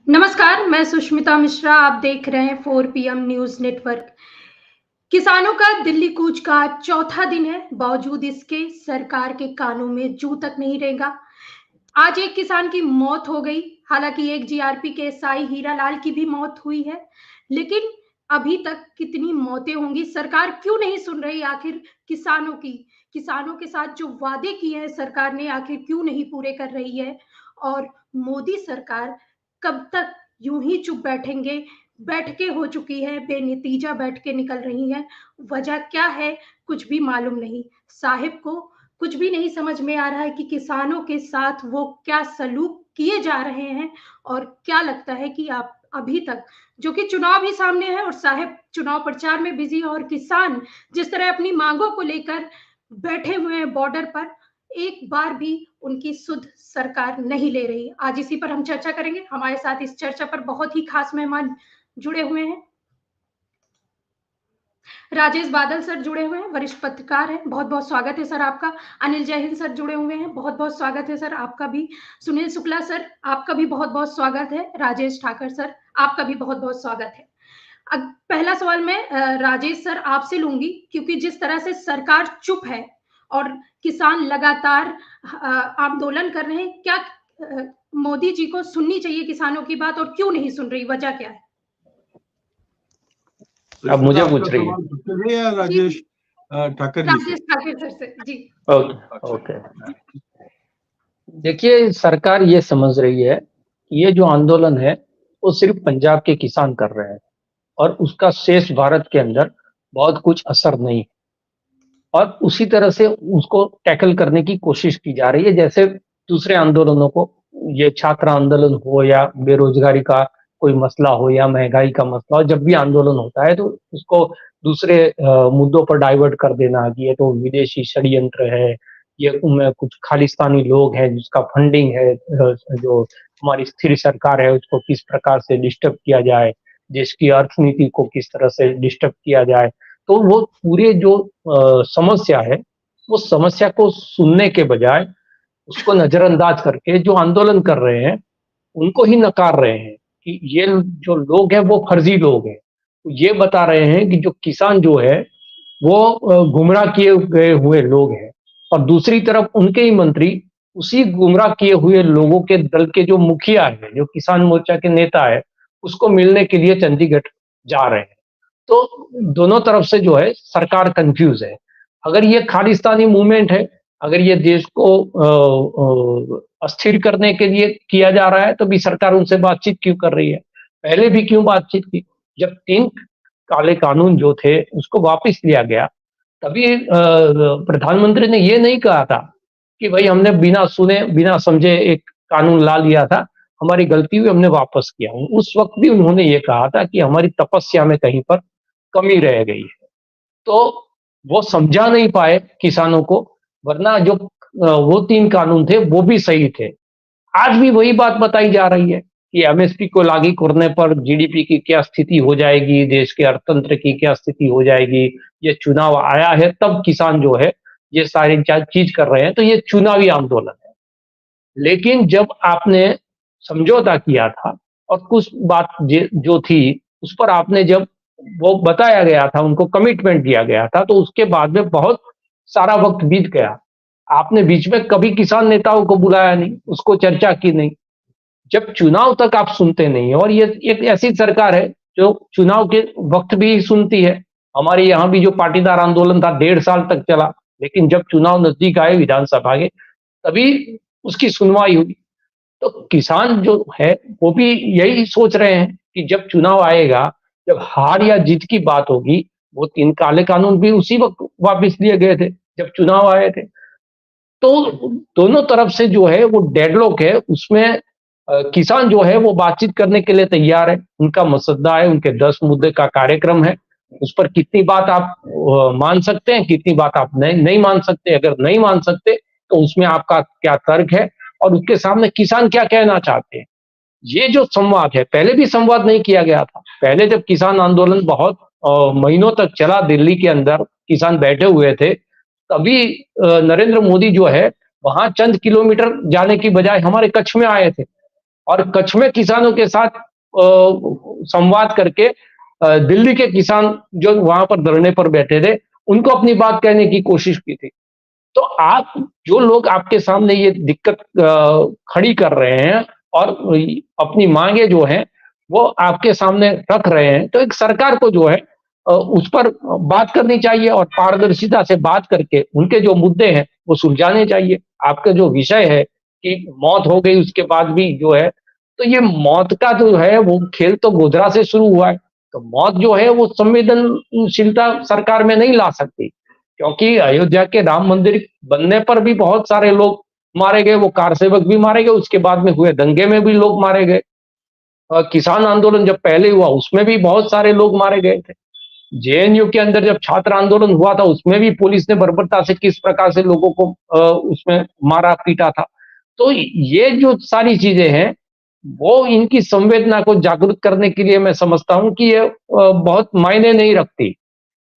नमस्कार, मैं सुष्मिता मिश्रा। आप देख रहे हैं 4 पीएम न्यूज़ नेटवर्क। किसानों का दिल्ली कूच का आज चौथा दिन है, बावजूद इसके सरकार के कानों में जूं तक नहीं रेंगा। आज एक किसान की मौत हो गई, हालांकि एक जीआरपी के एसआई हीरालाल की भी मौत हुई है, लेकिन अभी तक कितनी मौतें होंगी, सरकार क्यों नहीं सुन रही आखिर किसानों की? किसानों के साथ जो वादे किए हैं सरकार ने आखिर क्यों नहीं पूरे कर रही है? और मोदी सरकार कब तक यूं ही चुप बैठेंगे? बैठकें हो चुकी है, बेनतीजा बैठकें निकल रही हैं, वजह क्या है कुछ भी मालूम नहीं। साहिब को कुछ भी नहीं समझ में आ रहा है कि किसानों के साथ वो क्या सलूक किए जा रहे हैं। और क्या लगता है कि आप अभी तक, जो कि चुनाव भी सामने है और साहिब चुनाव प्रचार में बिजी है, और किसान जिस तरह अपनी मांगों को लेकर बैठे हुए हैं बॉर्डर पर, एक बार भी उनकी सुध सरकार नहीं ले रही। आज इसी पर हम चर्चा करेंगे। हमारे साथ इस चर्चा पर बहुत ही खास मेहमान जुड़े हुए हैं। राजेश बादल सर जुड़े हुए हैं, वरिष्ठ पत्रकार हैं, बहुत बहुत स्वागत है सर आपका। अनिल जैहिंद सर जुड़े हुए हैं, बहुत बहुत स्वागत है सर आपका भी। सुनील शुक्ला सर, आपका भी बहुत बहुत स्वागत है। राजेश ठाकर सर, आपका भी बहुत बहुत स्वागत है। अब पहला सवाल मैं राजेश सर आपसे लूंगी, क्योंकि जिस तरह से सरकार चुप है और किसान लगातार आंदोलन कर रहे हैं, क्या मोदी जी को सुननी चाहिए किसानों की बात, और क्यों नहीं सुन रही, वजह क्या है? अब मुझे पूछ रही है या राजेश ठाकर जी? राजेश ठाकर सर से जी। ओके। देखिए, सरकार ये समझ रही है कि ये जो आंदोलन है वो सिर्फ पंजाब के किसान कर रहे हैं और उसका शेष भारत के अंदर बहुत कुछ असर नहीं, और उसी तरह से उसको टैकल करने की कोशिश की जा रही है। जैसे दूसरे आंदोलनों को, ये छात्र आंदोलन हो या बेरोजगारी का कोई मसला हो या महंगाई का मसला हो, जब भी आंदोलन होता है तो उसको दूसरे मुद्दों पर डाइवर्ट कर देना कि ये तो विदेशी षड्यंत्र है, ये उनमें कुछ खालिस्तानी लोग हैं जिसका फंडिंग है, जो हमारी स्थिर सरकार है उसको किस प्रकार से डिस्टर्ब किया जाए, देश की अर्थनीति को किस तरह से डिस्टर्ब किया जाए। तो वो पूरे जो समस्या है, वो समस्या को सुनने के बजाय उसको नजरअंदाज करके जो आंदोलन कर रहे हैं उनको ही नकार रहे हैं कि ये जो लोग हैं वो फर्जी लोग हैं। तो ये बता रहे हैं कि जो किसान जो है वो गुमराह किए गए हुए लोग हैं, और दूसरी तरफ उनके ही मंत्री उसी गुमराह किए हुए लोगों के दल के जो मुखिया है, जो किसान मोर्चा के नेता है, उसको मिलने के लिए चंडीगढ़ जा रहे हैं। तो दोनों तरफ से जो है सरकार कंफ्यूज है। अगर ये खालिस्तानी मूवमेंट है, अगर ये देश को अस्थिर करने के लिए किया जा रहा है, तो भी सरकार उनसे बातचीत क्यों कर रही है? पहले भी क्यों बातचीत की? जब 3 काले कानून जो थे उसको वापस लिया गया, तभी प्रधानमंत्री ने ये नहीं कहा था कि भाई हमने बिना सुने बिना समझे एक कानून ला लिया था, हमारी गलती हुई, हमने वापस किया। उस वक्त भी उन्होंने ये कहा था कि हमारी तपस्या में कहीं पर कमी रह गई है। तो वो समझा नहीं पाए किसानों को, वरना जो वो 3 कानून थे वो भी सही थे। आज भी वही बात बताई जा रही है कि एमएसपी को लागू करने पर जीडीपी की क्या स्थिति हो जाएगी, देश के अर्थतंत्र की क्या स्थिति हो जाएगी। ये चुनाव आया है तब किसान जो है ये सारी चीज कर रहे हैं, तो ये चुनावी आंदोलन है। लेकिन जब आपने समझौता किया था और कुछ बात जो थी उस पर आपने जब वो बताया गया था, उनको कमिटमेंट दिया गया था, तो उसके बाद में बहुत सारा वक्त बीत गया। आपने बीच में कभी किसान नेताओं को बुलाया नहीं, उसको चर्चा की नहीं। जब चुनाव तक आप सुनते नहीं, और ये एक ऐसी सरकार है जो चुनाव के वक्त भी सुनती है। हमारे यहाँ भी जो पाटीदार आंदोलन था 1.5 साल तक चला, लेकिन जब चुनाव नजदीक आए विधानसभा के, तभी उसकी सुनवाई हुई। तो किसान जो है वो भी यही सोच रहे हैं कि जब चुनाव आएगा, जब हार या जीत की बात होगी, वो 3 काले कानून भी उसी वक्त वापस लिए गए थे जब चुनाव आए थे। तो दोनों तरफ से जो है वो डेडलॉक है, उसमें किसान जो है वो बातचीत करने के लिए तैयार है। उनका मसौदा है, उनके 10 मुद्दे का कार्यक्रम है। उस पर कितनी बात आप मान सकते हैं, कितनी बात आप नहीं मान सकते। अगर नहीं मान सकते तो उसमें आपका क्या तर्क है और उसके सामने किसान क्या कहना चाहते हैं। ये जो संवाद है, पहले भी संवाद नहीं किया गया था। पहले जब किसान आंदोलन बहुत महीनों तक चला, दिल्ली के अंदर किसान बैठे हुए थे, तभी नरेंद्र मोदी जो है वहां चंद किलोमीटर जाने की बजाय हमारे कच्छ में आए थे और कच्छ में किसानों के साथ संवाद करके दिल्ली के किसान जो वहां पर धरने पर बैठे थे उनको अपनी बात कहने की कोशिश की थी। तो आप जो लोग आपके सामने ये दिक्कत खड़ी कर रहे हैं और अपनी मांगे जो हैं वो आपके सामने रख रहे हैं, तो एक सरकार को जो है उस पर बात करनी चाहिए और पारदर्शिता से बात करके उनके जो मुद्दे हैं वो सुलझाने चाहिए। आपका जो विषय है कि मौत हो गई उसके बाद भी जो है, तो ये मौत का जो है वो खेल तो गोधरा से शुरू हुआ है। तो मौत जो है वो संवेदनशीलता सरकार में नहीं ला सकती, क्योंकि अयोध्या के राम मंदिर बनने पर भी बहुत सारे लोग मारे गए, वो कार सेवक भी मारे गए, उसके बाद में हुए दंगे में भी लोग मारे गए। किसान आंदोलन जब पहले हुआ उसमें भी बहुत सारे लोग मारे गए थे। जेएनयू के अंदर जब छात्र आंदोलन हुआ था उसमें भी पुलिस ने बर्बरता से किस प्रकार से लोगों को उसमें मारा पीटा था। तो ये जो सारी चीजें हैं वो इनकी संवेदना को जागृत करने के लिए मैं समझता हूँ कि ये बहुत मायने नहीं रखती।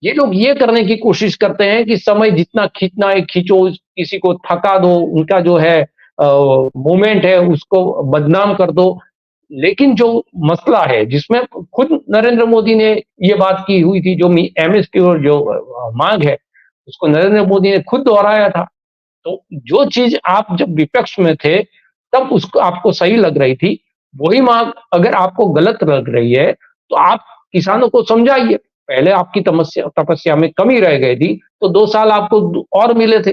ये लोग ये करने की कोशिश करते हैं कि समय जितना खींचना है खींचो, किसी को थका दो, उनका जो है मूवमेंट है उसको बदनाम कर दो। लेकिन जो मसला है जिसमें खुद नरेंद्र मोदी ने ये बात की हुई थी, जो एमएसपी और जो मांग है उसको नरेंद्र मोदी ने खुद दोहराया था। तो जो चीज आप जब विपक्ष में थे तब उसको आपको सही लग रही थी, वही मांग अगर आपको गलत लग रही है तो आप किसानों को समझाइए। पहले आपकी तपस्या में कमी रह गई थी तो 2 साल आपको और मिले थे,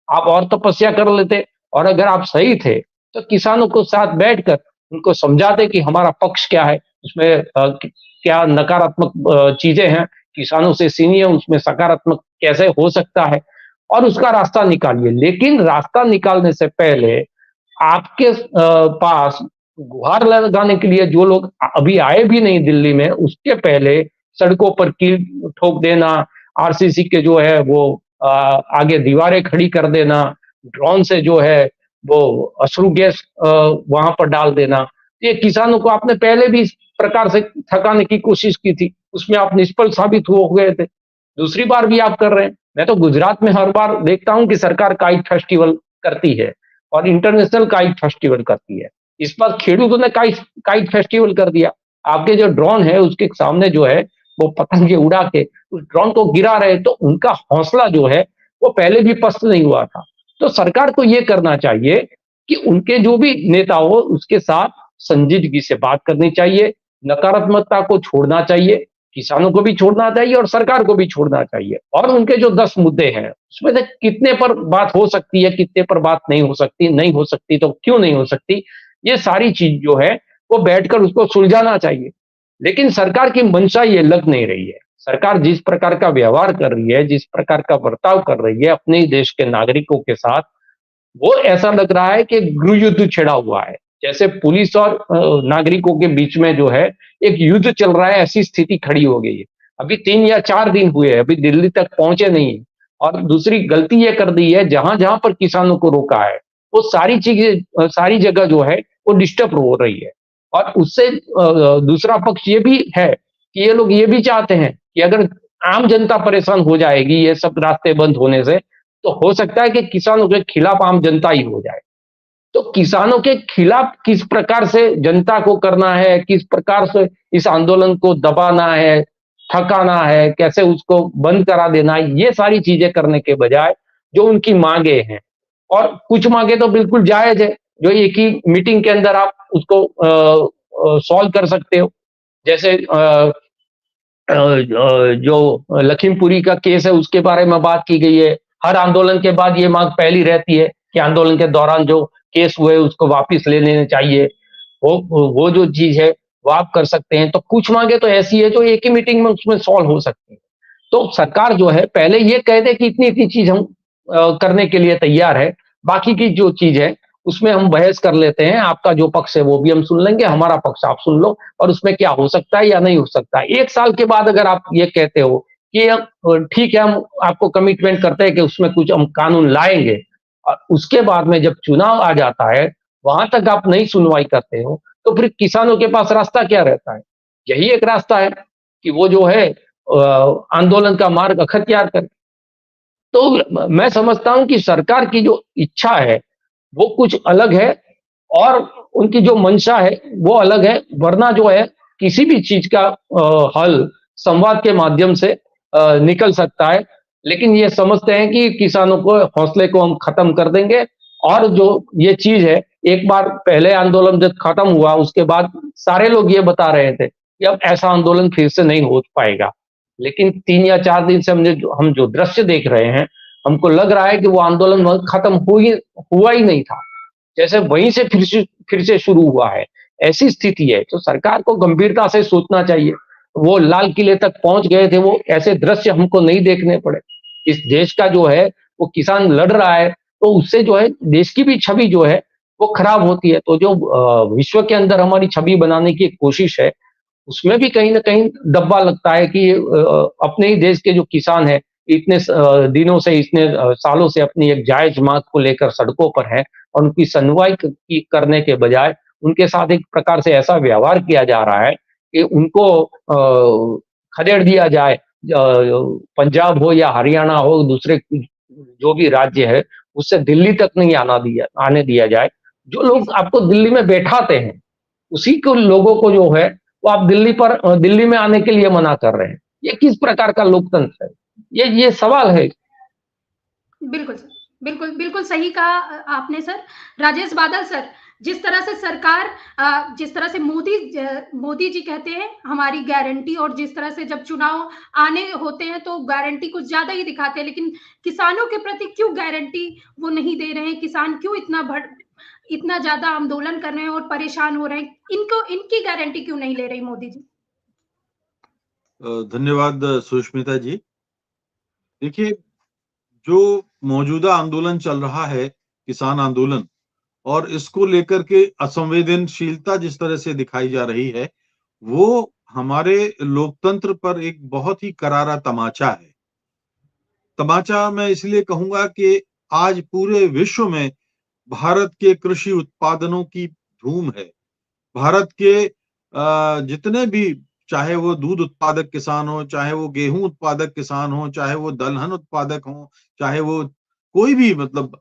आप और तपस्या कर लेते। और अगर आप सही थे तो किसानों को साथ बैठकर उनको समझाते कि हमारा पक्ष क्या है, उसमें क्या नकारात्मक चीजें हैं, किसानों से सीनिए उसमें सकारात्मक कैसे हो सकता है और उसका रास्ता निकालिए। लेकिन रास्ता निकालने से पहले आपके पास गुहार लगाने के लिए जो लोग अभी आए भी नहीं दिल्ली में, उसके पहले सड़कों पर कील ठोक देना, आरसीसी के जो है वो आगे दीवारें खड़ी कर देना, ड्रोन से जो है वो अश्रु गैस वहां पर डाल देना, ये किसानों को आपने पहले भी इस प्रकार से थकाने की कोशिश की थी, उसमें आप निष्फल साबित हो गए थे। दूसरी बार भी आप कर रहे हैं। मैं तो गुजरात में हर बार देखता हूं कि सरकार काइट फेस्टिवल करती है और इंटरनेशनल काइट फेस्टिवल करती है। इस बार खेडूतों ने काइट फेस्टिवल कर दिया। आपके जो ड्रोन है उसके सामने जो है वो पतंगे उड़ा के उस ड्रोन को गिरा रहे, तो उनका हौसला जो है वो पहले भी पस्त नहीं हुआ था। तो सरकार को ये करना चाहिए कि उनके जो भी नेता हो उसके साथ संजीदगी से बात करनी चाहिए, नकारात्मकता को छोड़ना चाहिए, किसानों को भी छोड़ना चाहिए और सरकार को भी छोड़ना चाहिए। और उनके जो 10 मुद्दे हैं उसमें से कितने पर बात हो सकती है, कितने पर बात नहीं हो सकती तो क्यों नहीं हो सकती, ये सारी चीज जो है वो बैठकर उसको सुलझाना चाहिए। लेकिन सरकार की मंशा ये लग नहीं रही है। सरकार जिस प्रकार का व्यवहार कर रही है, जिस प्रकार का बर्ताव कर रही है अपने देश के नागरिकों के साथ, वो ऐसा लग रहा है कि गृह युद्ध छिड़ा हुआ है। जैसे पुलिस और नागरिकों के बीच में जो है एक युद्ध चल रहा है, ऐसी स्थिति खड़ी हो गई है। अभी 3 या 4 दिन हुए हैं, अभी दिल्ली तक पहुंचे नहीं है। और दूसरी गलती ये कर दी है, जहां-जहां पर किसानों को रोका है, वो सारी चीजें सारी जगह जो है वो डिस्टर्ब हो रही है। और उससे दूसरा पक्ष ये भी है कि ये लोग ये भी चाहते हैं कि अगर आम जनता परेशान हो जाएगी ये सब रास्ते बंद होने से, तो हो सकता है कि किसानों के खिलाफ आम जनता ही हो जाए। तो किसानों के खिलाफ किस प्रकार से जनता को करना है, किस प्रकार से इस आंदोलन को दबाना है, थकाना है, कैसे उसको बंद करा देना है, ये सारी चीजें करने के बजाय जो उनकी मांगे हैं, और कुछ मांगे तो बिल्कुल जायज है, जो एक ही मीटिंग के अंदर आप उसको सॉल्व कर सकते हो। जैसे जो लखीमपुरी का केस है उसके बारे में बात की गई है। हर आंदोलन के बाद ये मांग पहली रहती है कि आंदोलन के दौरान जो केस हुए उसको वापस ले लेने चाहिए। वो जो चीज है वो आप कर सकते हैं। तो कुछ मांगे तो ऐसी है जो एक ही मीटिंग में उसमें सॉल्व हो सकती है। तो सरकार जो है पहले ये कह दे कि इतनी चीज हम करने के लिए तैयार है, बाकी की जो चीज है उसमें हम बहस कर लेते हैं, आपका जो पक्ष है वो भी हम सुन लेंगे, हमारा पक्ष आप सुन लो, और उसमें क्या हो सकता है या नहीं हो सकता है। 1 साल के बाद अगर आप ये कहते हो कि ठीक है, हम आपको कमिटमेंट करते हैं कि उसमें कुछ हम कानून लाएंगे, और उसके बाद में जब चुनाव आ जाता है वहां तक आप नहीं सुनवाई करते हो, तो फिर किसानों के पास रास्ता क्या रहता है? यही एक रास्ता है कि वो जो है आंदोलन का मार्ग अख्तियार करे। तो मैं समझता हूं कि सरकार की जो इच्छा है वो कुछ अलग है, और उनकी जो मंशा है वो अलग है, वरना जो है किसी भी चीज का हल संवाद के माध्यम से निकल सकता है। लेकिन ये समझते हैं कि किसानों को हौसले को हम खत्म कर देंगे, और जो ये चीज है, एक बार पहले आंदोलन जब खत्म हुआ उसके बाद सारे लोग ये बता रहे थे कि अब ऐसा आंदोलन फिर से नहीं हो पाएगा। लेकिन 3 या 4 दिन से हम जो दृश्य देख रहे हैं, हमको लग रहा है कि वो आंदोलन खत्म हुआ ही नहीं था। जैसे वहीं से फिर से शुरू हुआ है, ऐसी स्थिति है। तो सरकार को गंभीरता से सोचना चाहिए। वो लाल किले तक पहुंच गए थे, वो ऐसे दृश्य हमको नहीं देखने पड़े। इस देश का जो है वो किसान लड़ रहा है, तो उससे जो है देश की भी छवि जो है वो खराब होती है। तो जो विश्व के अंदर हमारी छवि बनाने की कोशिश है, उसमें भी कहीं न कहीं दब्बा लगता है कि अपने ही देश के जो किसान हैं, इतने दिनों से, इतने सालों से अपनी एक जायज़ माँग को लेकर सड़कों पर हैं, और उनकी सुनवाई करने के बजाय उनके साथ एक प्रकार से ऐसा व्यवहार किया जा रहा है कि उनको खदेड़ दिया जाए। पंजाब हो या हरियाणा हो, दूसरे जो भी राज्य है, उससे दिल्ली तक नहीं आने दिया जाए। जो लोग आपको दिल्ली में बैठाते हैं, उसी को लोगों को जो है वो आप दिल्ली में आने के लिए मना कर रहे हैं। ये किस प्रकार का लोकतंत्र है? ये सवाल है। बिल्कुल सर, बिल्कुल, बिल्कुल सही कहा आपने सर। राजेश बादल सर, जिस तरह से सरकार जिस तरह से मोदी जी कहते हैं हमारी गारंटी, और जिस तरह से जब चुनाव आने होते हैं तो गारंटी कुछ ज़्यादा ही दिखाते हैं, लेकिन किसानों के प्रति क्यों गारंटी वो नहीं दे रहे हैं? किसान क्यों इतना ज़्यादा आंदोलन कर रहे हैं और परेशान हो रहे हैं? इनकी गारंटी क्यों नहीं ले रही मोदी जी? धन्यवाद सुष्मिता जी। देखिए, जो मौजूदा आंदोलन चल रहा है, किसान आंदोलन, और इसको लेकर के असंवेदनशीलता जिस तरह से दिखाई जा रही है, वो हमारे लोकतंत्र पर एक बहुत ही करारा तमाचा है। तमाचा मैं इसलिए कहूंगा कि आज पूरे विश्व में भारत के कृषि उत्पादनों की धूम है। भारत के जितने भी, चाहे वो दूध उत्पादक किसान हो, चाहे वो गेहूं उत्पादक किसान हो, चाहे वो दलहन उत्पादक हो, चाहे वो कोई भी, मतलब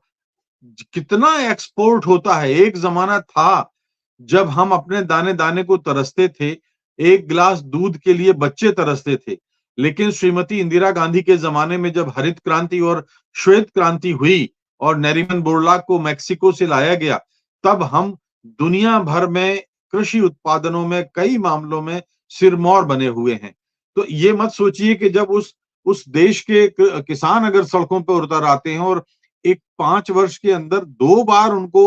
कितना एक्सपोर्ट होता है। एक जमाना था जब हम अपने दाने दाने को तरसते थे, एक गिलास दूध के लिए बच्चे तरसते थे। लेकिन श्रीमती इंदिरा गांधी के जमाने में जब हरित क्रांति और श्वेत क्रांति हुई और नरीमन बोरलाग को मैक्सिको से लाया गया, तब हम दुनिया भर में कृषि उत्पादनों में कई मामलों में सिरमौर बने हुए हैं। तो ये मत सोचिए कि जब उस देश के किसान अगर सड़कों पर उतर आते हैं और एक 5 वर्ष के अंदर 2 बार उनको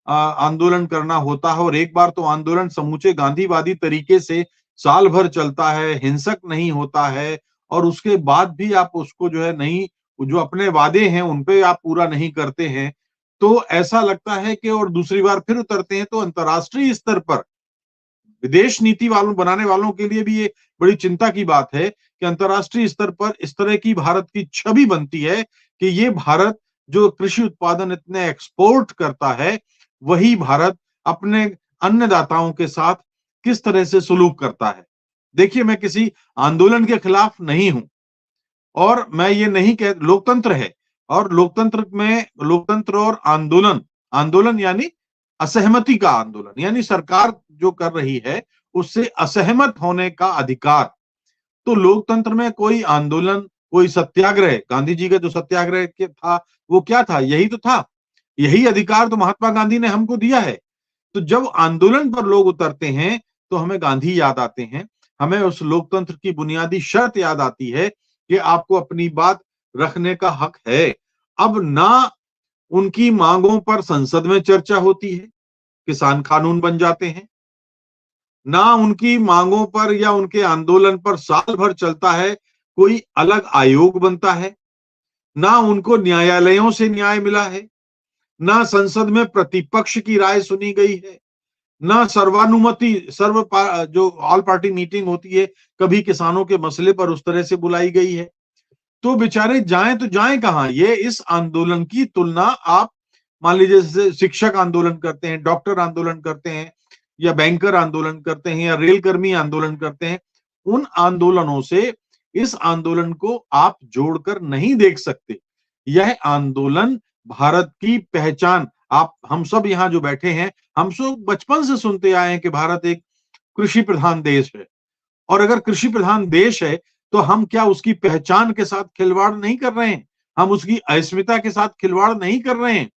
आंदोलन करना होता है, और एक बार तो आंदोलन समूचे गांधीवादी तरीके से साल भर चलता है, हिंसक नहीं होता है, और उसके बाद भी आप उसको जो है नहीं, जो अपने वादे हैं उन पे आप पूरा नहीं करते हैं, तो ऐसा लगता है कि, और दूसरी बार फिर उतरते हैं, तो अंतर्राष्ट्रीय स्तर पर विदेश नीति बनाने वालों के लिए भी ये बड़ी चिंता की बात है कि अंतर्राष्ट्रीय स्तर पर इस तरह की भारत की छवि बनती है कि ये भारत जो कृषि उत्पादन इतने एक्सपोर्ट करता है, वही भारत अपने अन्नदाताओं के साथ किस तरह से सुलूक करता है। देखिए, मैं किसी आंदोलन के खिलाफ नहीं हूं, और मैं ये नहीं कह, लोकतंत्र है, और लोकतंत्र और आंदोलन यानी असहमति का आंदोलन, यानी सरकार जो कर रही है उससे असहमत होने का अधिकार। तो लोकतंत्र में कोई आंदोलन, कोई सत्याग्रह, गांधी जी का जो सत्याग्रह था वो क्या था? यही तो था। यही अधिकार तो महात्मा गांधी ने हमको दिया है। तो जब आंदोलन पर लोग उतरते हैं तो हमें गांधी याद आते हैं, हमें उस लोकतंत्र की बुनियादी शर्त याद आती है कि आपको अपनी बात रखने का हक है। अब ना उनकी मांगों पर संसद में चर्चा होती है, किसान कानून बन जाते हैं, ना उनकी मांगों पर या उनके आंदोलन पर साल भर चलता है कोई अलग आयोग बनता है, ना उनको न्यायालयों से न्याय मिला है, ना संसद में प्रतिपक्ष की राय सुनी गई है, ना सर्वानुमति जो ऑल पार्टी मीटिंग होती है कभी किसानों के मसले पर उस तरह से बुलाई गई है। तो बेचारे जाएं तो जाएं कहां? ये इस आंदोलन की तुलना आप मान लीजिए, जैसे शिक्षक आंदोलन करते हैं, डॉक्टर आंदोलन करते हैं, या बैंकर आंदोलन करते हैं, या रेल कर्मी आंदोलन करते हैं, उन आंदोलनों से इस आंदोलन को आप जोड़कर नहीं देख सकते। यह आंदोलन भारत की पहचान, आप हम सब यहाँ जो बैठे हैं, हम सब बचपन से सुनते आए हैं कि भारत एक कृषि प्रधान देश है। और अगर कृषि प्रधान देश है तो हम क्या उसकी पहचान के साथ खिलवाड़ नहीं कर रहे हैं? हम उसकी अस्मिता के साथ खिलवाड़ नहीं कर रहे हैं?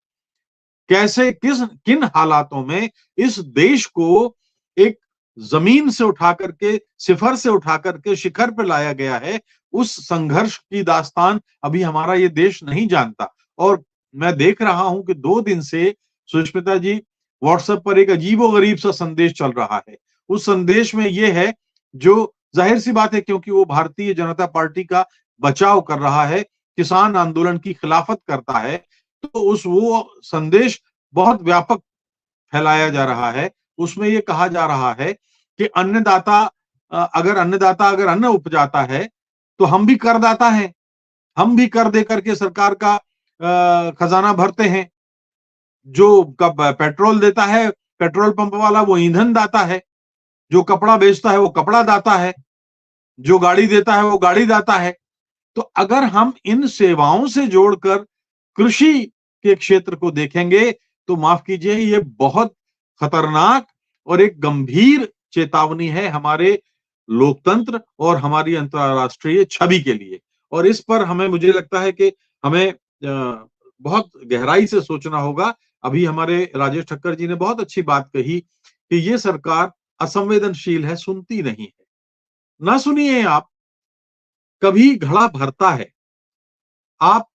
कैसे किन हालातों में इस देश को एक जमीन से उठा करके, सिफर से उठा करके शिखर पे लाया गया है, उस संघर्ष की दास्तान अभी हमारा ये देश नहीं जानता। और मैं देख रहा हूं कि 2 दिन से सुष्मिता जी व्हाट्सएप पर एक अजीबोगरीब सा संदेश चल रहा है। उस संदेश में ये है, जो जाहिर सी बात है क्योंकि वो भारतीय जनता पार्टी का बचाव कर रहा है, किसान आंदोलन की खिलाफत करता है, तो वो संदेश बहुत व्यापक फैलाया जा रहा है। उसमें ये कहा जा रहा है कि अगर अन्नदाता अगर अन्न उपजाता है तो हम भी करदाता हैं, हम भी कर दे करके सरकार का खजाना भरते हैं। जो पेट्रोल देता है पेट्रोल पंप वाला, वो ईंधन दाता है। जो कपड़ा बेचता है वो कपड़ा दाता है। जो गाड़ी देता है वो गाड़ी दाता है। तो अगर हम इन सेवाओं से जोड़कर कृषि के क्षेत्र को देखेंगे तो माफ कीजिए, ये बहुत खतरनाक और एक गंभीर चेतावनी है हमारे लोकतंत्र और हमारी अंतरराष्ट्रीय छवि के लिए। और इस पर मुझे लगता है कि हमें बहुत गहराई से सोचना होगा। अभी हमारे राजेश ठक्कर जी ने बहुत अच्छी बात कही कि ये सरकार असंवेदनशील है, सुनती नहीं है। ना सुनिए, आप कभी घड़ा भरता है, आप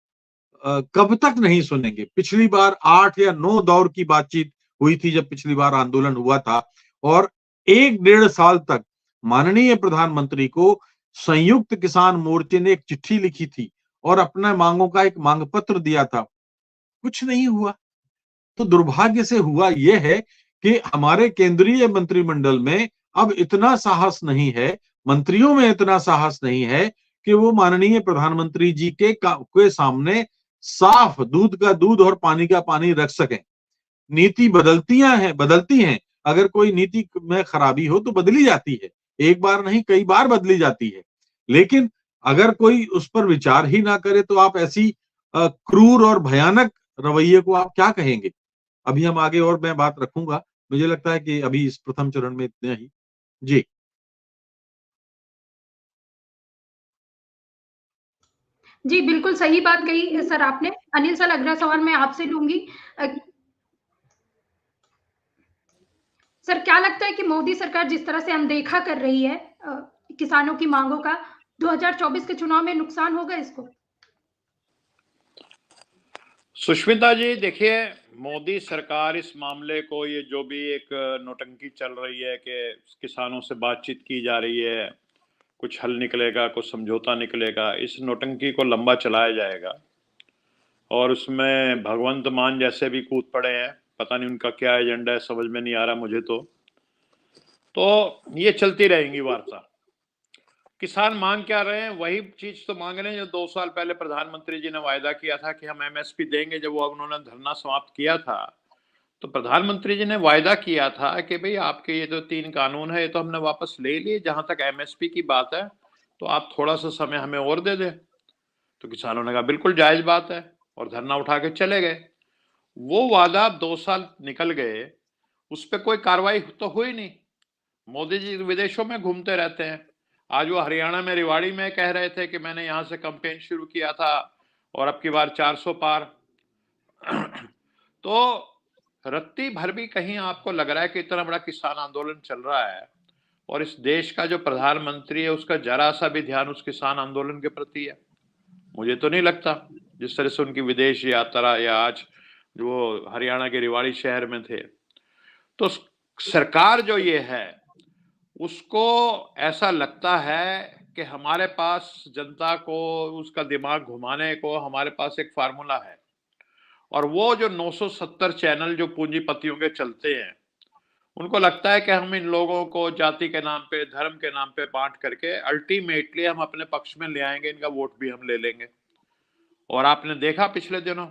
कब तक नहीं सुनेंगे? पिछली बार 8 या 9 दौर की बातचीत हुई थी जब पिछली बार आंदोलन हुआ था, और 1 डेढ़ साल तक माननीय प्रधानमंत्री को संयुक्त किसान मोर्चे ने एक चिट्ठी लिखी थी और अपने मांगों का एक मांग पत्र दिया था। कुछ नहीं हुआ। तो दुर्भाग्य से हुआ यह है कि हमारे केंद्रीय मंत्रिमंडल में अब इतना साहस नहीं है, मंत्रियों में इतना साहस नहीं है कि वो माननीय प्रधानमंत्री जी के सामने साफ दूध का दूध और पानी का पानी रख सकें। नीति बदलती हैं। अगर कोई नीति में खराबी हो तो बदली जाती है, एक बार नहीं कई बार बदली जाती है। लेकिन अगर कोई उस पर विचार ही ना करे तो आप ऐसी क्रूर और भयानक रवैये को आप क्या कहेंगे? अभी हम आगे और मैं बात रखूंगा। मुझे लगता है कि अभी इस प्रथम चरण में इतना ही। जी। जी, बिल्कुल सही बात कही सर आपने। अनिल सर, अगला सवाल मैं आपसे लूँगी। सर, क्या लगता है कि मोदी सरकार जिस तरह से अनदेखा कर रही है किसानों की मांगों का, 2024 के चुनाव में नुकसान होगा इसको? सुष्मिता जी, देखिए, मोदी सरकार इस मामले को, ये जो भी एक नौटंकी चल रही है कि किसानों से बातचीत की जा रही है, कुछ हल निकलेगा, कुछ समझौता निकलेगा, इस नौटंकी को लंबा चलाया जाएगा। और उसमें भगवंत मान जैसे भी कूद पड़े हैं, पता नहीं उनका क्या एजेंडा है, समझ में नहीं आ रहा मुझे। तो ये चलती रहेंगी वार्ता। किसान मांग क्या रहे हैं? वही चीज तो मांग रहे हैं जो 2 साल पहले प्रधानमंत्री जी ने वायदा किया था कि हम एमएसपी देंगे। जब वो उन्होंने धरना समाप्त किया था तो प्रधानमंत्री जी ने वायदा किया था कि भाई आपके ये जो 3 कानून है ये तो हमने वापस ले लिए, जहां तक एमएसपी की बात है तो आप थोड़ा सा समय हमें और दे दें। तो किसानों ने कहा बिल्कुल जायज बात है, और धरना उठा के चले गए। वो वादा 2 साल निकल गए, उस पर कोई कार्रवाई तो हुई नहीं। मोदी जी विदेशों में घूमते रहते हैं। आज वो हरियाणा में रेवाड़ी में कह रहे थे कि मैंने यहां से कैंपेन शुरू किया था और अब की बार 400 पार। तो रत्ती भर भी कहीं आपको लग रहा है कि इतना बड़ा किसान आंदोलन चल रहा है और इस देश का जो प्रधानमंत्री है उसका जरा सा भी ध्यान उस किसान आंदोलन के प्रति है? मुझे तो नहीं लगता। जिस तरह से उनकी विदेश यात्रा, या आज जो हरियाणा के रेवाड़ी शहर में थे, तो सरकार जो ये है उसको ऐसा लगता है कि हमारे पास जनता को उसका दिमाग घुमाने को हमारे पास एक फार्मूला है। और वो जो 970 चैनल जो पूंजीपतियों के चलते हैं, उनको लगता है कि हम इन लोगों को जाति के नाम पे, धर्म के नाम पे बांट करके अल्टीमेटली हम अपने पक्ष में ले आएंगे, इनका वोट भी हम ले लेंगे। और आपने देखा पिछले दिनों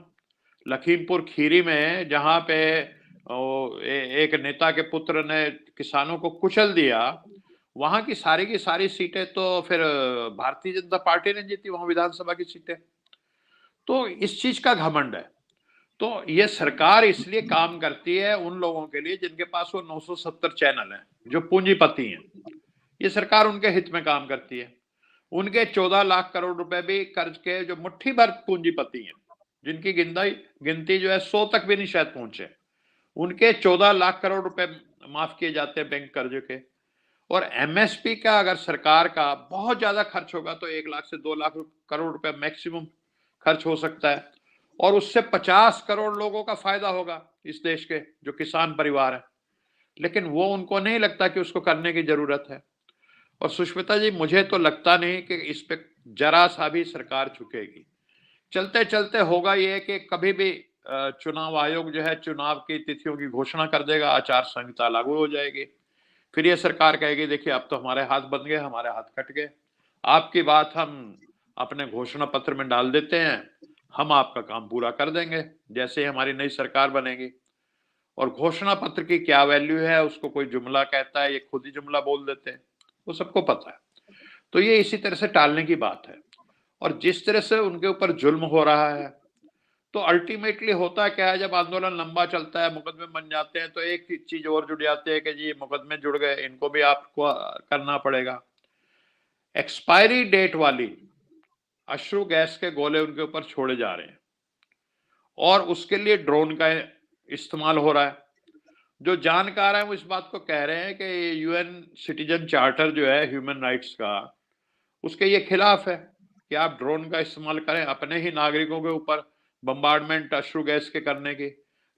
लखीमपुर खीरी में, जहां पे एक नेता के पुत्र ने किसानों को कुचल दिया, वहां की सारी सीटें तो फिर भारतीय जनता पार्टी ने जीती, वहां विधानसभा की सीटें। तो इस चीज का घमंड है। तो ये सरकार इसलिए काम करती है उन लोगों के लिए जिनके पास वो 970 चैनल हैं, जो पूंजीपति हैं। ये सरकार उनके हित में काम करती है। उनके 14 लाख करोड़ रुपए भी कर्ज के जो मुट्ठी भर पूंजीपति हैं, जिनकी गिनती जो है 100 तक भी नहीं शायद पहुंचे, उनके 14 लाख करोड़ रुपए माफ किए जाते हैं बैंक कर्ज के। और एमएसपी का अगर सरकार का बहुत ज्यादा खर्च होगा तो 1 लाख से 2 लाख करोड़ रुपए मैक्सिमम खर्च हो सकता है, और उससे 50 करोड़ लोगों का फायदा होगा इस देश के जो किसान परिवार है। लेकिन वो उनको नहीं लगता कि उसको करने की जरूरत है। और सुष्मिता जी, मुझे तो लगता नहीं कि इस पे जरा सा भी सरकार झुकेगी। चलते चलते होगा ये कि कभी भी चुनाव आयोग जो है चुनाव की तिथियों की घोषणा कर देगा, आचार संहिता लागू हो जाएगी, फिर ये सरकार कहेगी देखिए अब तो हमारे हाथ बंध गए, हमारे हाथ कट गए, आपकी बात हम अपने घोषणा पत्र में डाल देते हैं, हम आपका काम पूरा कर देंगे जैसे ही हमारी नई सरकार बनेगी। और घोषणा पत्र की क्या वैल्यू है, उसको कोई जुमला कहता है, ये खुद ही जुमला बोल देते हैं, वो सबको पता है। तो ये इसी तरह से टालने की बात है। और जिस तरह से उनके ऊपर जुल्म हो रहा है, तो अल्टीमेटली होता क्या है, जब आंदोलन लंबा चलता है, मुकदमे बन जाते हैं, तो एक चीज और जुड़ जाती है कि जी मुकदमे जुड़ गए, इनको भी आपको करना पड़ेगा। एक्सपायरी डेट वाली अश्रु गैस के गोले उनके ऊपर छोड़े जा रहे हैं, और उसके लिए ड्रोन का इस्तेमाल हो रहा है। जो जानकार है वो इस बात को कह रहे हैं कि यूएन सिटीजन चार्टर जो है ह्यूमन राइट्स का, उसके ये खिलाफ है कि आप ड्रोन का इस्तेमाल करें अपने ही नागरिकों के ऊपर बम्बार्डमेंट अश्रु गैस के करने की,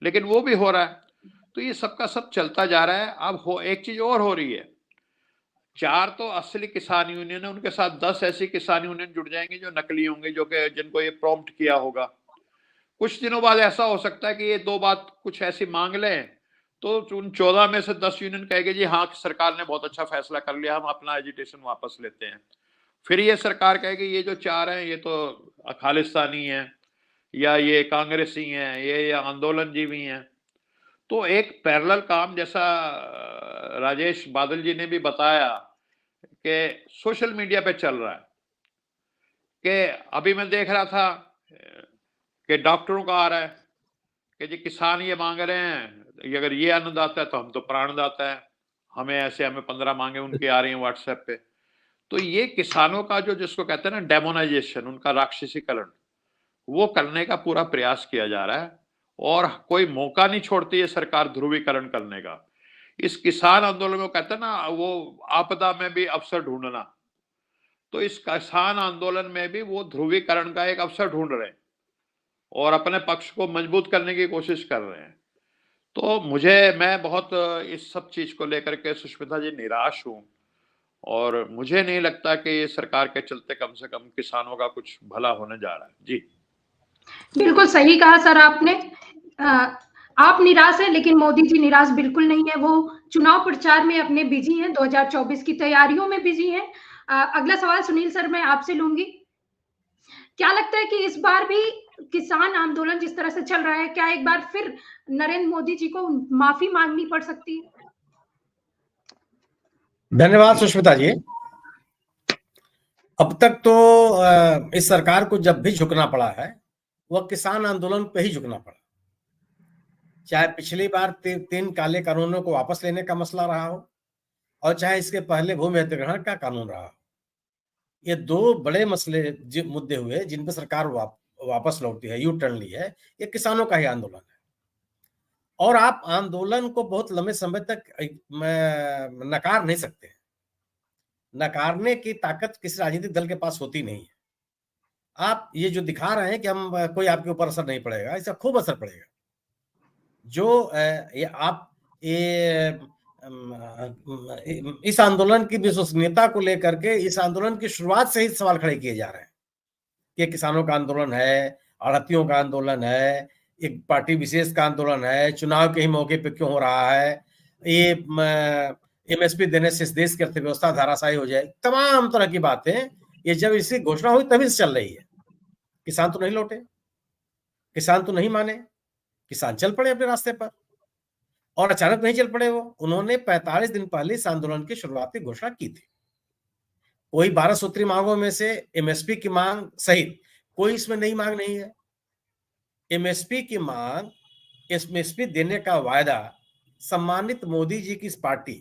लेकिन वो भी हो रहा है। तो ये सबका सब चलता जा रहा है। अब एक चीज और हो रही है, 4 तो असली किसान यूनियन है, उनके साथ 10 ऐसी किसान यूनियन जुड़ जाएंगी जो नकली होंगे, जो कि जिनको ये प्रॉम्प्ट किया होगा। कुछ दिनों बाद ऐसा हो सकता है कि ये 2 बात कुछ ऐसी मांग लें, तो उन 14 में से 10 यूनियन कहेंगे जी हाँ सरकार ने बहुत अच्छा फैसला कर लिया, हम अपना एजिटेशन वापस लेते हैं। फिर ये सरकार कहेगी ये जो 4 हैं ये तो खालिस्तानी है, या ये कांग्रेसी हैं, ये आंदोलन जीवी हैं। तो एक पैरेलल काम, जैसा राजेश बादल जी ने भी बताया कि सोशल मीडिया पे चल रहा है, कि अभी मैं देख रहा था कि डॉक्टरों का आ रहा है कि जी किसान ये मांग रहे हैं, अगर ये अन्नदाता है तो हम तो प्राणदाता है, हमें 15 मांगे उनकी आ रही हैं व्हाट्सएप पे। तो ये किसानों का जो जिसको कहते हैं ना डेमोनाइजेशन, उनका राक्षसीकरण, वो करने का पूरा प्रयास किया जा रहा है, और कोई मौका नहीं छोड़ती है सरकार ध्रुवीकरण करने का। इस किसान आंदोलन में कहते हैं ना, वो आपदा में भी अवसर ढूंढना, तो इस किसान आंदोलन में भी वो ध्रुवीकरण का एक अवसर ढूंढ रहे हैं और अपने पक्ष को मजबूत करने की कोशिश कर रहे हैं। तो मैं बहुत इस सब चीज को लेकर के सुष्मिता जी निराश हूं, और मुझे नहीं लगता कि ये सरकार के चलते कम से कम किसानों का कुछ भला होने जा रहा है। जी बिल्कुल सही कहा सर आपने। आप निराश हैं, लेकिन मोदी जी निराश बिल्कुल नहीं है। वो चुनाव प्रचार में अपने बिजी हैं, 2024 की तैयारियों में बिजी हैं। अगला सवाल सुनील सर मैं आपसे लूंगी। क्या लगता है कि इस बार भी किसान आंदोलन जिस तरह से चल रहा है, क्या एक बार फिर नरेंद्र मोदी जी को माफी मांगनी पड़ सकती है? धन्यवाद सुष्मिता जी। अब तक तो इस सरकार को जब भी झुकना पड़ा है वह किसान आंदोलन पे ही झुकना पड़ा, चाहे पिछली बार 3 काले कानूनों को वापस लेने का मसला रहा हो, और चाहे इसके पहले भूमि अधिग्रहण का कानून रहा हो। ये 2 बड़े मसले मुद्दे हुए जिन पर सरकार वापस लौटी है, यू टर्न ली है। ये किसानों का ही आंदोलन है, और आप आंदोलन को बहुत लंबे समय तक नकार नहीं सकते। नकारने की ताकत किसी राजनीतिक दल के पास होती नहीं है। आप ये जो दिखा रहे हैं कि हम कोई आपके ऊपर असर नहीं पड़ेगा, इसका खूब असर पड़ेगा। जो इस आंदोलन की विश्वसनीयता को लेकर के इस आंदोलन की शुरुआत से ही सवाल खड़े किए जा रहे हैं कि किसानों का आंदोलन है, आढ़तियों का आंदोलन है, एक पार्टी विशेष का आंदोलन है, चुनाव के ही मौके पे क्यों हो रहा है, ये एमएसपी देने से इस देश की अर्थव्यवस्था धराशायी हो जाए, तमाम तरह की बातें ये जब इसकी घोषणा हुई तभी से चल रही है। किसान तो नहीं लौटे, किसान तो नहीं माने, किसान चल पड़े अपने रास्ते पर, और अचानक नहीं चल पड़े। वो उन्होंने 45 दिन पहले इस आंदोलन की शुरुआत की घोषणा की थी। कोई 12 सूत्री मांगों में से एमएसपी की मांग सहित कोई इसमें नई मांग नहीं है। एमएसपी की मांग, एमएसपी देने का वायदा सम्मानित मोदी जी की इस पार्टी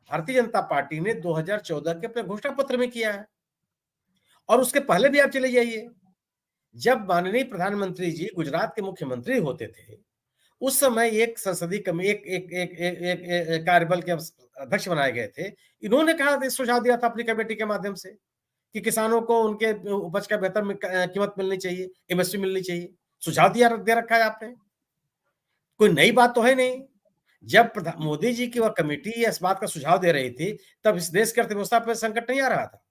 भारतीय जनता पार्टी ने 2014 के अपने घोषणा पत्र में किया है। और उसके पहले भी आप चले जाइए, जब माननीय प्रधानमंत्री जी गुजरात के मुख्यमंत्री होते थे, उस समय एक संसदीय कमेटी एक कार्यबल के अध्यक्ष बनाए गए थे। इन्होंने कहा, सुझाव दिया था अपनी कमेटी के माध्यम से कि किसानों को उनके उपज का बेहतर कीमत मिलनी चाहिए, एमएसपी मिलनी चाहिए। सुझाव दे रखा है आपने, कोई नई बात तो है नहीं। जब मोदी जी की वह कमेटी इस बात का सुझाव दे रही थी, तब इस देश की अर्थव्यवस्था पर संकट नहीं आ रहा था।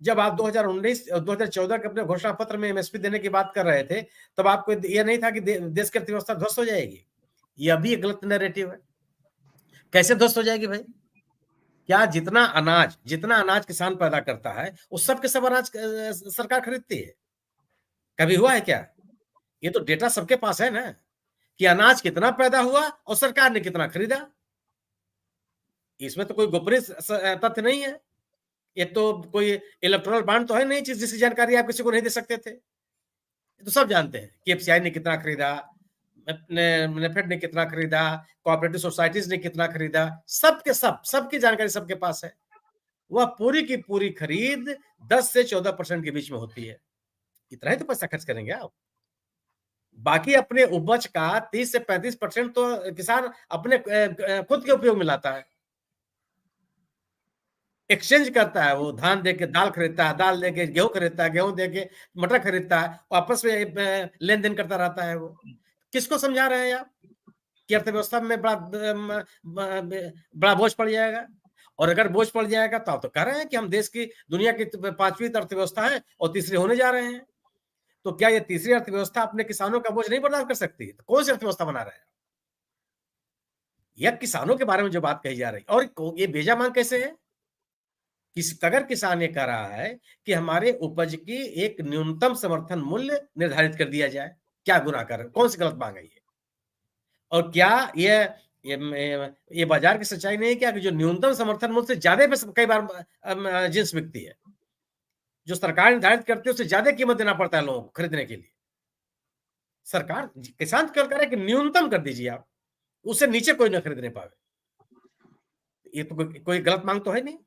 जब आप 2014 के अपने घोषणा पत्र में एमएसपी देने की बात कर रहे थे, तब आपको यह नहीं था कि देश की अर्थव्यवस्था ध्वस्त हो जाएगी। यह भी एक गलत नैरेटिव है। कैसे ध्वस्त हो जाएगी भाई? क्या जितना अनाज किसान पैदा करता है, उस सब के सब अनाज सरकार खरीदती है? कभी हुआ है क्या? ये तो डेटा सबके पास है ना, कि अनाज कितना पैदा हुआ और सरकार ने कितना खरीदा। इसमें तो कोई गोपनीय तथ्य नहीं है। ये तो कोई इलेक्टोरल बॉन्ड तो है नहीं जिसकी जानकारी आप किसी को नहीं दे सकते थे। तो सब जानते हैं कि एफसीआई ने कितना खरीदा, नेफेड ने कितना खरीदा, कोऑपरेटिव सोसाइटीज ने कितना खरीदा, सबकी जानकारी सबके पास है। वह पूरी की पूरी खरीद 10 से 14% के बीच में होती है। इतना ही तो पैसा खर्च करेंगे आप। बाकी अपने उपज का 30 से 35% तो किसान अपने खुद के उपयोग में लाता है, एक्सचेंज करता है। वो धान देके दाल खरीदता है, दाल देके गेहूं खरीदता है, गेहूं देके मटर खरीदता है, आपस में लेन देन करता रहता है। वो किसको समझा रहे हैं आप कि अर्थव्यवस्था में बड़ा बोझ पड़ जाएगा? और अगर बोझ पड़ जाएगा तो आप तो कह रहे हैं कि हम देश की दुनिया की 5वीं अर्थव्यवस्था है और तीसरी होने जा रहे हैं। तो क्या ये तीसरी अर्थव्यवस्था अपने किसानों का बोझ नहीं बर्दाश्त कर सकती? तो कौन सी अर्थव्यवस्था बना रहे हैं? यह किसानों के बारे में जो बात कही जा रही, और ये भेजा मांग कैसे है? अगर किसान ये कह रहा है कि हमारे उपज की एक न्यूनतम समर्थन मूल्य निर्धारित कर दिया जाए, क्या गुनाह कर, कौन सी गलत मांग है ये? और क्या ये बाजार की सच्चाई नहीं है क्या कि जो न्यूनतम समर्थन मूल्य से ज्यादा कई बार जिंस बिकती है, जो सरकार निर्धारित करती है उससे ज्यादा कीमत देना पड़ता है लोगों को खरीदने के लिए। सरकार, किसान कह रहा है कि न्यूनतम कर दीजिए आप, उससे नीचे कोई ना खरीदने पावे। ये तो कोई गलत मांग तो है नहीं।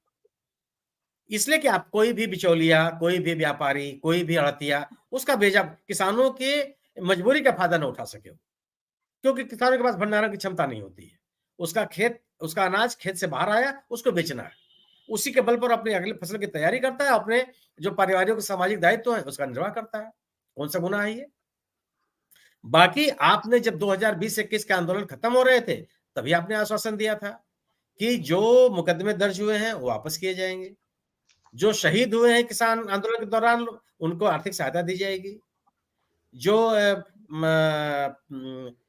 इसलिए कि आप कोई भी बिचौलिया, कोई भी व्यापारी, कोई भी आड़तिया उसका भेजा किसानों के मजबूरी का फायदा न उठा सके, क्योंकि किसानों के पास भंडारण की क्षमता नहीं होती है। उसका अनाज खेत से बाहर आया, उसको बेचना है, उसी के बल पर अपनी अगली फसल की तैयारी करता है, अपने जो पारिवारिक सामाजिक दायित्व है उसका निर्वाह करता है। कौन सा गुनाह है ये? बाकी आपने जब 2020-21 के आंदोलन खत्म हो रहे थे, तभी आपने आश्वासन दिया था कि जो मुकदमे दर्ज हुए हैं वो वापस किए जाएंगे, जो शहीद हुए हैं किसान आंदोलन के दौरान उनको आर्थिक सहायता दी जाएगी, जो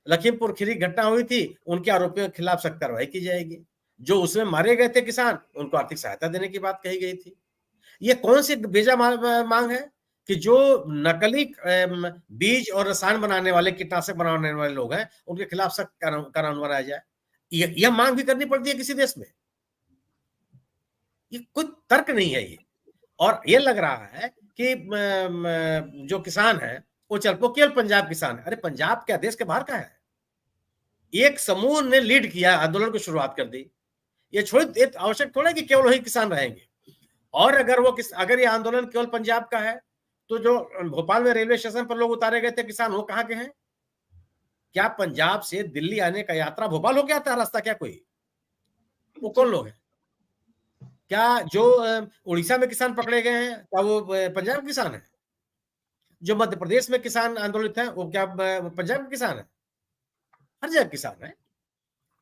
लखीमपुर खीरी घटना हुई थी उनके आरोपियों के खिलाफ सख्त कार्रवाई की जाएगी, जो उसमें मारे गए थे किसान उनको आर्थिक सहायता देने की बात कही गई थी। ये कौन सी बेजा मांग है कि जो नकली बीज और रसायन बनाने वाले, कीटनाशक बनाने वाले लोग हैं उनके खिलाफ सख्त कानून बनाया जाए? यह मांग भी करनी पड़ती है किसी देश में? ये कोई तर्क नहीं है ये। और ये लग रहा है कि जो किसान है वो केवल पंजाब किसान है। अरे पंजाब क्या देश के बाहर का है? एक समूह ने लीड किया, आंदोलन की शुरुआत कर दी। ये छोड़ आवश्यक थोड़ा कि केवल वही किसान रहेंगे। और अगर ये आंदोलन केवल पंजाब का है, तो जो भोपाल में रेलवे स्टेशन पर लोग उतारे गए थे किसान, वो कहाँ के हैं? क्या पंजाब से दिल्ली आने का यात्रा भोपाल होके आता है रास्ता क्या कोई? वो कौन लोग हैं? क्या जो उड़ीसा में किसान पकड़े गए हैं क्या वो पंजाब के किसान है? जो मध्य प्रदेश में किसान आंदोलित हैं वो क्या पंजाब के किसान है? हर जगह किसान है।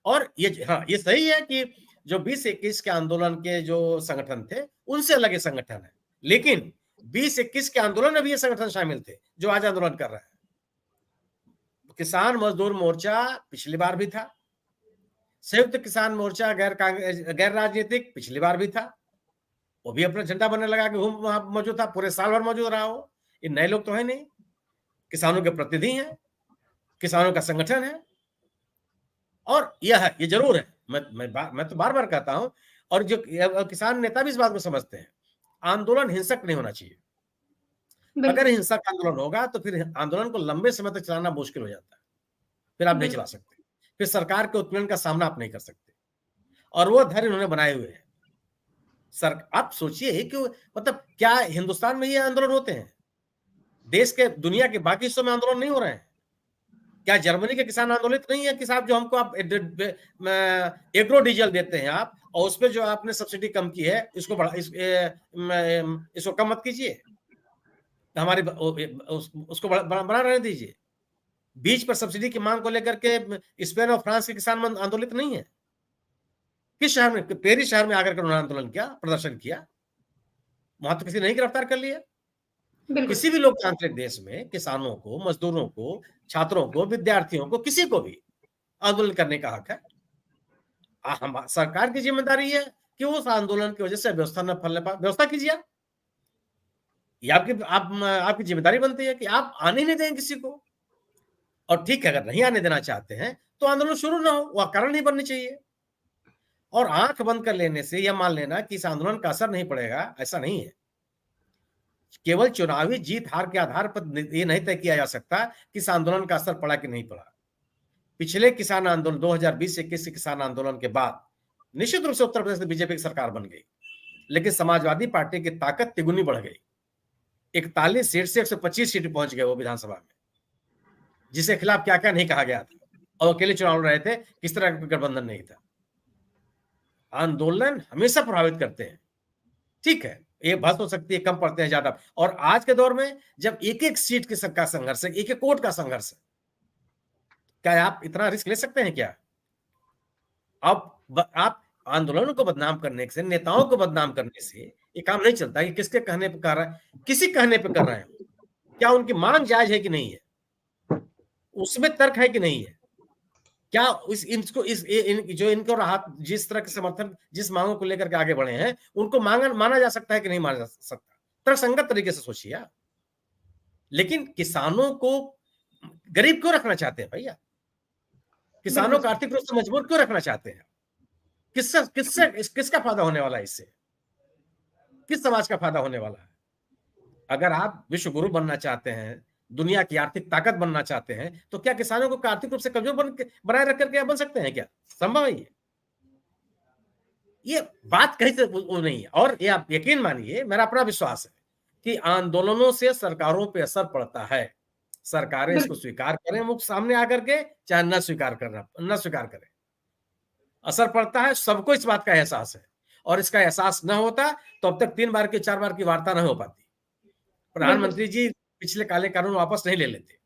और ये सही है कि जो 20-21 के आंदोलन के जो संगठन थे उनसे अलग संगठन है, लेकिन 20-21 के आंदोलन में भी ये संगठन शामिल थे जो आज आंदोलन कर रहे हैं। किसान मजदूर मोर्चा पिछली बार भी था, संयुक्त किसान मोर्चा गैर राजनीतिक पिछली बार भी था, वो भी अपना झंडा बनने लगा कि वहां मौजूद था, पूरे साल भर मौजूद रहा हो। ये नए लोग तो है नहीं, किसानों के प्रतिनिधि हैं, किसानों का संगठन है। और ये जरूर है, मैं तो बार बार कहता हूं, और जो किसान नेता भी इस बात को समझते हैं, आंदोलन हिंसक नहीं होना चाहिए। अगर हिंसक आंदोलन होगा तो फिर आंदोलन को लंबे समय तक चलाना मुश्किल हो जाता है, फिर आप नहीं चला सकते, फिर सरकार के उत्पीड़न का सामना आप नहीं कर सकते, और वो धैर्य उन्होंने बनाए हुए हैं। सर आप सोचिए कि मतलब क्या हिंदुस्तान में ये आंदोलन होते हैं? देश के दुनिया के बाकी हिस्सों में आंदोलन नहीं हो रहे हैं? क्या जर्मनी के किसान आंदोलित नहीं है कि साहब जो हमको आप एग्रो डीजल देते हैं आप, और उस पर जो आपने सब्सिडी कम की है इसको बढ़ा, इसको कम मत कीजिए, हमारी उसको बढ़ा रहने दीजिए। बीज पर सब्सिडी की मांग को लेकर के स्पेन और फ्रांस के किसान आंदोलित नहीं है। किस शहर में? पेरिस शहर में आकर उन्होंने आंदोलन किया, प्रदर्शन किया, वहां तो किसी नहीं गिरफ्तार कर लिया। किसी भी लोकतांत्रिक देश में किसानों को, मजदूरों को, छात्रों को, विद्यार्थियों को, किसी को भी आंदोलन करने का हक है। सरकार की जिम्मेदारी है कि उस आंदोलन की वजह से व्यवस्था न फैलने पाए, व्यवस्था कीजिए। ये आपकी जिम्मेदारी बनती है कि आप आने नहीं दें किसी को। और ठीक है, अगर नहीं आने देना चाहते हैं तो आंदोलन शुरू ना हो, वह कारण नहीं बननी चाहिए। और आंख बंद कर लेने से यह मान लेना कि इस आंदोलन का असर नहीं पड़ेगा, ऐसा नहीं है। केवल चुनावी जीत हार के आधार पर यह नहीं तय किया जा सकता कि इस आंदोलन का असर पड़ा कि नहीं पड़ा। पिछले किसान आंदोलन 2020-21 के किसान आंदोलन के बाद निश्चित रूप से उत्तर प्रदेश में बीजेपी की सरकार बन गई, लेकिन समाजवादी पार्टी की ताकत तिगुनी बढ़ गई। 41 सीट से 125 सीट पहुंच गए वो विधानसभा में, जिसके खिलाफ क्या क्या नहीं कहा गया था, और अकेले चुनाव लड़ रहे थे, किस तरह का गठबंधन नहीं था। आंदोलन हमेशा प्रभावित करते हैं, ठीक है, ये बस हो सकती है, कम पड़ते हैं ज्यादा। और आज के दौर में जब एक एक सीट की का संघर्ष है, एक एक वोट का संघर्ष है, क्या आप इतना रिस्क ले सकते हैं क्या? आप आंदोलनों को बदनाम करने से, नेताओं को बदनाम करने से ये काम नहीं चलता कि किसके कहने पे कर रहा है, किसी कहने पे कर रहे हैं, क्या उनकी मांग जायज है कि नहीं है, उसमें तर्क है कि नहीं है, क्या जो इनको राहत, जिस तरह के समर्थन, जिस मांगों को लेकर के आगे बढ़े हैं, उनको माना जा सकता है कि नहीं माना जा सकता? तर्कसंगत तरीके से सोचिए। लेकिन किसानों को गरीब क्यों रखना चाहते हैं भैया? किसानों को आर्थिक रूप से मजबूत क्यों रखना चाहते हैं? किसका फायदा होने वाला है इससे? किस समाज का फायदा होने वाला है? अगर आप विश्व गुरु बनना चाहते हैं, दुनिया की आर्थिक ताकत बनना चाहते हैं, तो क्या किसानों को आर्थिक रूप से कमजोर बनाए रख करके बन सकते हैं क्या? संभव है ये बात कहीं से वो नहीं है। और ये आप यकीन मानिए, मेरा अपना विश्वास है कि आंदोलनों से सरकारों पे असर पड़ता है। सरकारें इसको स्वीकार करें मुख सामने आकर के, चाहे न स्वीकार करें, असर पड़ता है। सबको इस बात का एहसास है, और इसका एहसास न होता तो अब तक 3 बार की 4 बार की वार्ता न हो पाती। प्रधानमंत्री जी पिछले काले कानून वापस नहीं ले लेते।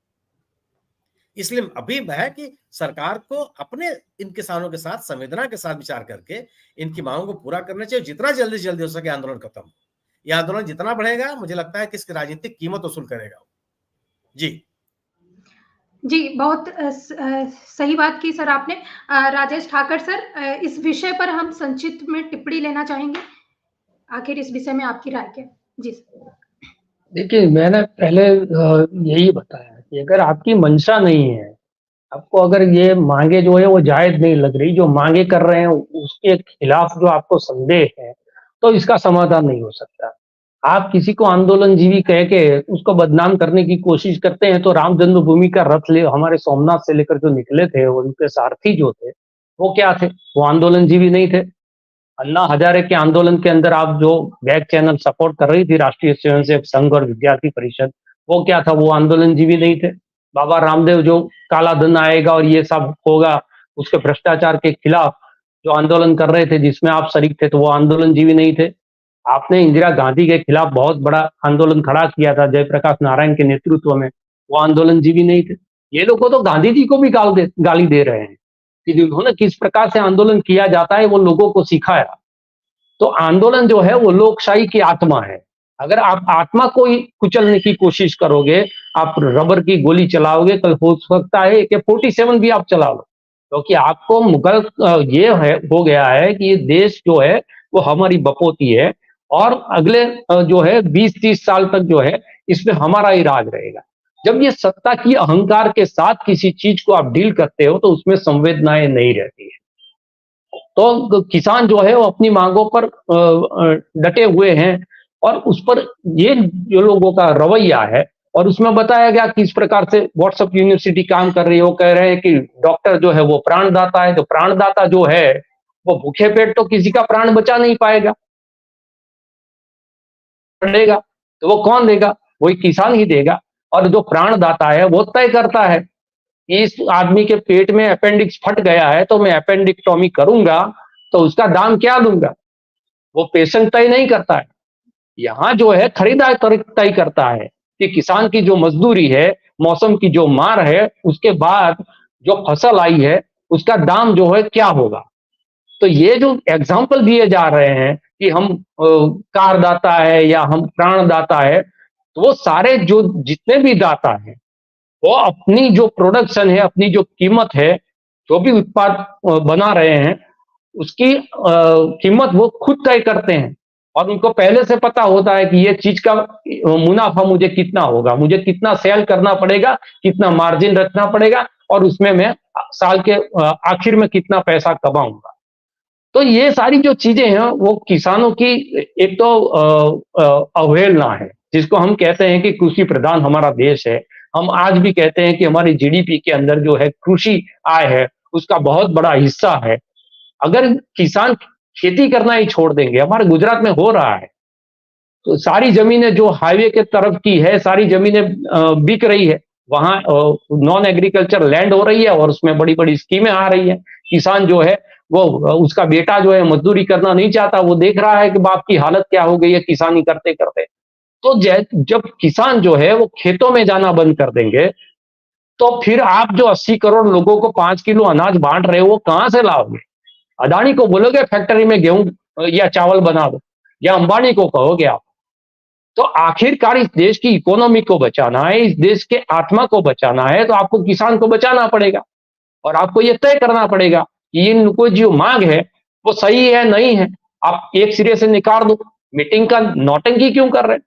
इसलिए अभी है कि सरकार को अपने इन किसानों के साथ संवेदना के साथ विचार करके इनकी मांगों को पूरा करना चाहिए। जितना जल्दी जल्दी हो सके आंदोलन खत्म हो। यह आंदोलन जितना बढ़ेगा, मुझे लगता है कि इसकी राजनीतिक कीमत वसूल करेगा। जी, बहुत सही बात की सर आपने। राजेश ठाकर सर, इस विषय पर हम संक्षिप्त में टिप्पणी लेना चाहेंगे। आखिर इस विषय में आपकी राय क्या? जी सर। देखिए, मैंने पहले यही बताया कि अगर आपकी मंशा नहीं है, आपको अगर ये मांगे जो है वो जायज नहीं लग रही, जो मांगे कर रहे हैं उसके खिलाफ जो आपको संदेह है, तो इसका समाधान नहीं हो सकता। आप किसी को आंदोलनजीवी कह के उसको बदनाम करने की कोशिश करते हैं, तो राम जन्मभूमि का रथ हमारे सोमनाथ से लेकर जो निकले थे, उनके सारथी जो थे, वो क्या थे? वो आंदोलनजीवी नहीं थे। अन्ना हजारे के आंदोलन के अंदर आप जो बैक चैनल सपोर्ट कर रही थी राष्ट्रीय स्वयंसेवक संघ और विद्यार्थी परिषद, वो क्या था? वो आंदोलनजीवी नहीं थे। बाबा रामदेव जो काला धन आएगा और ये सब होगा, उसके भ्रष्टाचार के खिलाफ जो आंदोलन कर रहे थे, जिसमें आप शरीक थे, तो वो आंदोलनजीवी नहीं थे। आपने इंदिरा गांधी के खिलाफ बहुत बड़ा आंदोलन खड़ा किया था जयप्रकाश नारायण के नेतृत्व में, वो आंदोलनजीवी नहीं थे। ये लोग तो गांधी जी को भी गाली दे रहे हैं कि उन्होंने किस प्रकार से आंदोलन किया जाता है वो लोगों को सिखाया। तो आंदोलन जो है वो लोकशाही की आत्मा है। अगर आप आत्मा को ही कुचलने की कोशिश करोगे, आप रबर की गोली चलाओगे, कल हो सकता है AK-47 भी आप चला लो, क्योंकि आपको मुगल ये है हो गया है कि ये देश जो है वो हमारी बपोती है, और अगले जो है 20-30 साल तक जो है इसमें हमारा ही राज रहेगा। जब ये सत्ता की अहंकार के साथ किसी चीज को आप डील करते हो, तो उसमें संवेदनाएं नहीं रहती है। तो किसान जो है वो अपनी मांगों पर डटे हुए हैं, और उस पर ये जो लोगों का रवैया है, और उसमें बताया गया कि इस प्रकार से व्हाट्सएप यूनिवर्सिटी काम कर रही है। वो कह रहे हैं कि डॉक्टर जो है वो प्राणदाता है, तो प्राणदाता जो है वो भूखे पेट तो किसी का प्राण बचा नहीं पाएगा, देगा तो वो कौन देगा? वही किसान ही देगा। और जो प्राणदाता है वो तय करता है कि इस आदमी के पेट में अपेंडिक्स फट गया है तो मैं अपेंडिक्टोमी करूंगा, तो उसका दाम क्या लूंगा? वो पेशेंट तय नहीं करता है। यहाँ जो है खरीदार तय करता है कि किसान की जो मजदूरी है, मौसम की जो मार है, उसके बाद जो फसल आई है उसका दाम जो है क्या होगा। तो ये जो एग्जाम्पल दिए जा रहे हैं कि हम कार दाता है या हम प्राण दाता है, तो वो सारे जो जितने भी दाता हैं वो अपनी जो प्रोडक्शन है, अपनी जो कीमत है, जो भी उत्पाद बना रहे हैं उसकी कीमत वो खुद तय करते हैं। और उनको पहले से पता होता है कि ये चीज का मुनाफा मुझे कितना होगा, मुझे कितना सेल करना पड़ेगा, कितना मार्जिन रखना पड़ेगा, और उसमें मैं साल के आखिर में कितना पैसा कमाऊंगा। तो ये सारी जो चीजें हैं वो किसानों की एक तो अवहेलना है, जिसको हम कहते हैं कि कृषि प्रधान हमारा देश है। हम आज भी कहते हैं कि हमारी जीडीपी के अंदर जो है कृषि आय है उसका बहुत बड़ा हिस्सा है। अगर किसान खेती करना ही छोड़ देंगे, हमारे गुजरात में हो रहा है, तो सारी जमीनें जो हाईवे के तरफ की है सारी जमीनें बिक रही है, वहां नॉन एग्रीकल्चर लैंड हो रही है और उसमें बड़ी बड़ी स्कीमें आ रही है। किसान जो है वो उसका बेटा जो है मजदूरी करना नहीं चाहता, वो देख रहा है कि बाप की हालत क्या हो गई है किसानी करते करते। तो जब किसान जो है वो खेतों में जाना बंद कर देंगे, तो फिर आप जो 80 करोड़ लोगों को 5 किलो अनाज बांट रहे हो वो कहां से लाओगे? अदानी को बोलोगे फैक्ट्री में गेहूं या चावल बना दो, या अंबानी को कहोगे आप? तो आखिरकार इस देश की इकोनॉमी को बचाना है, इस देश के आत्मा को बचाना है, तो आपको किसान को बचाना पड़ेगा। और आपको ये तय करना पड़ेगा कि इनको जो मांग है वो सही है नहीं है। आप एक सिरे से निकाल दो, मीटिंग का नौटंकी क्यों कर रहे हैं?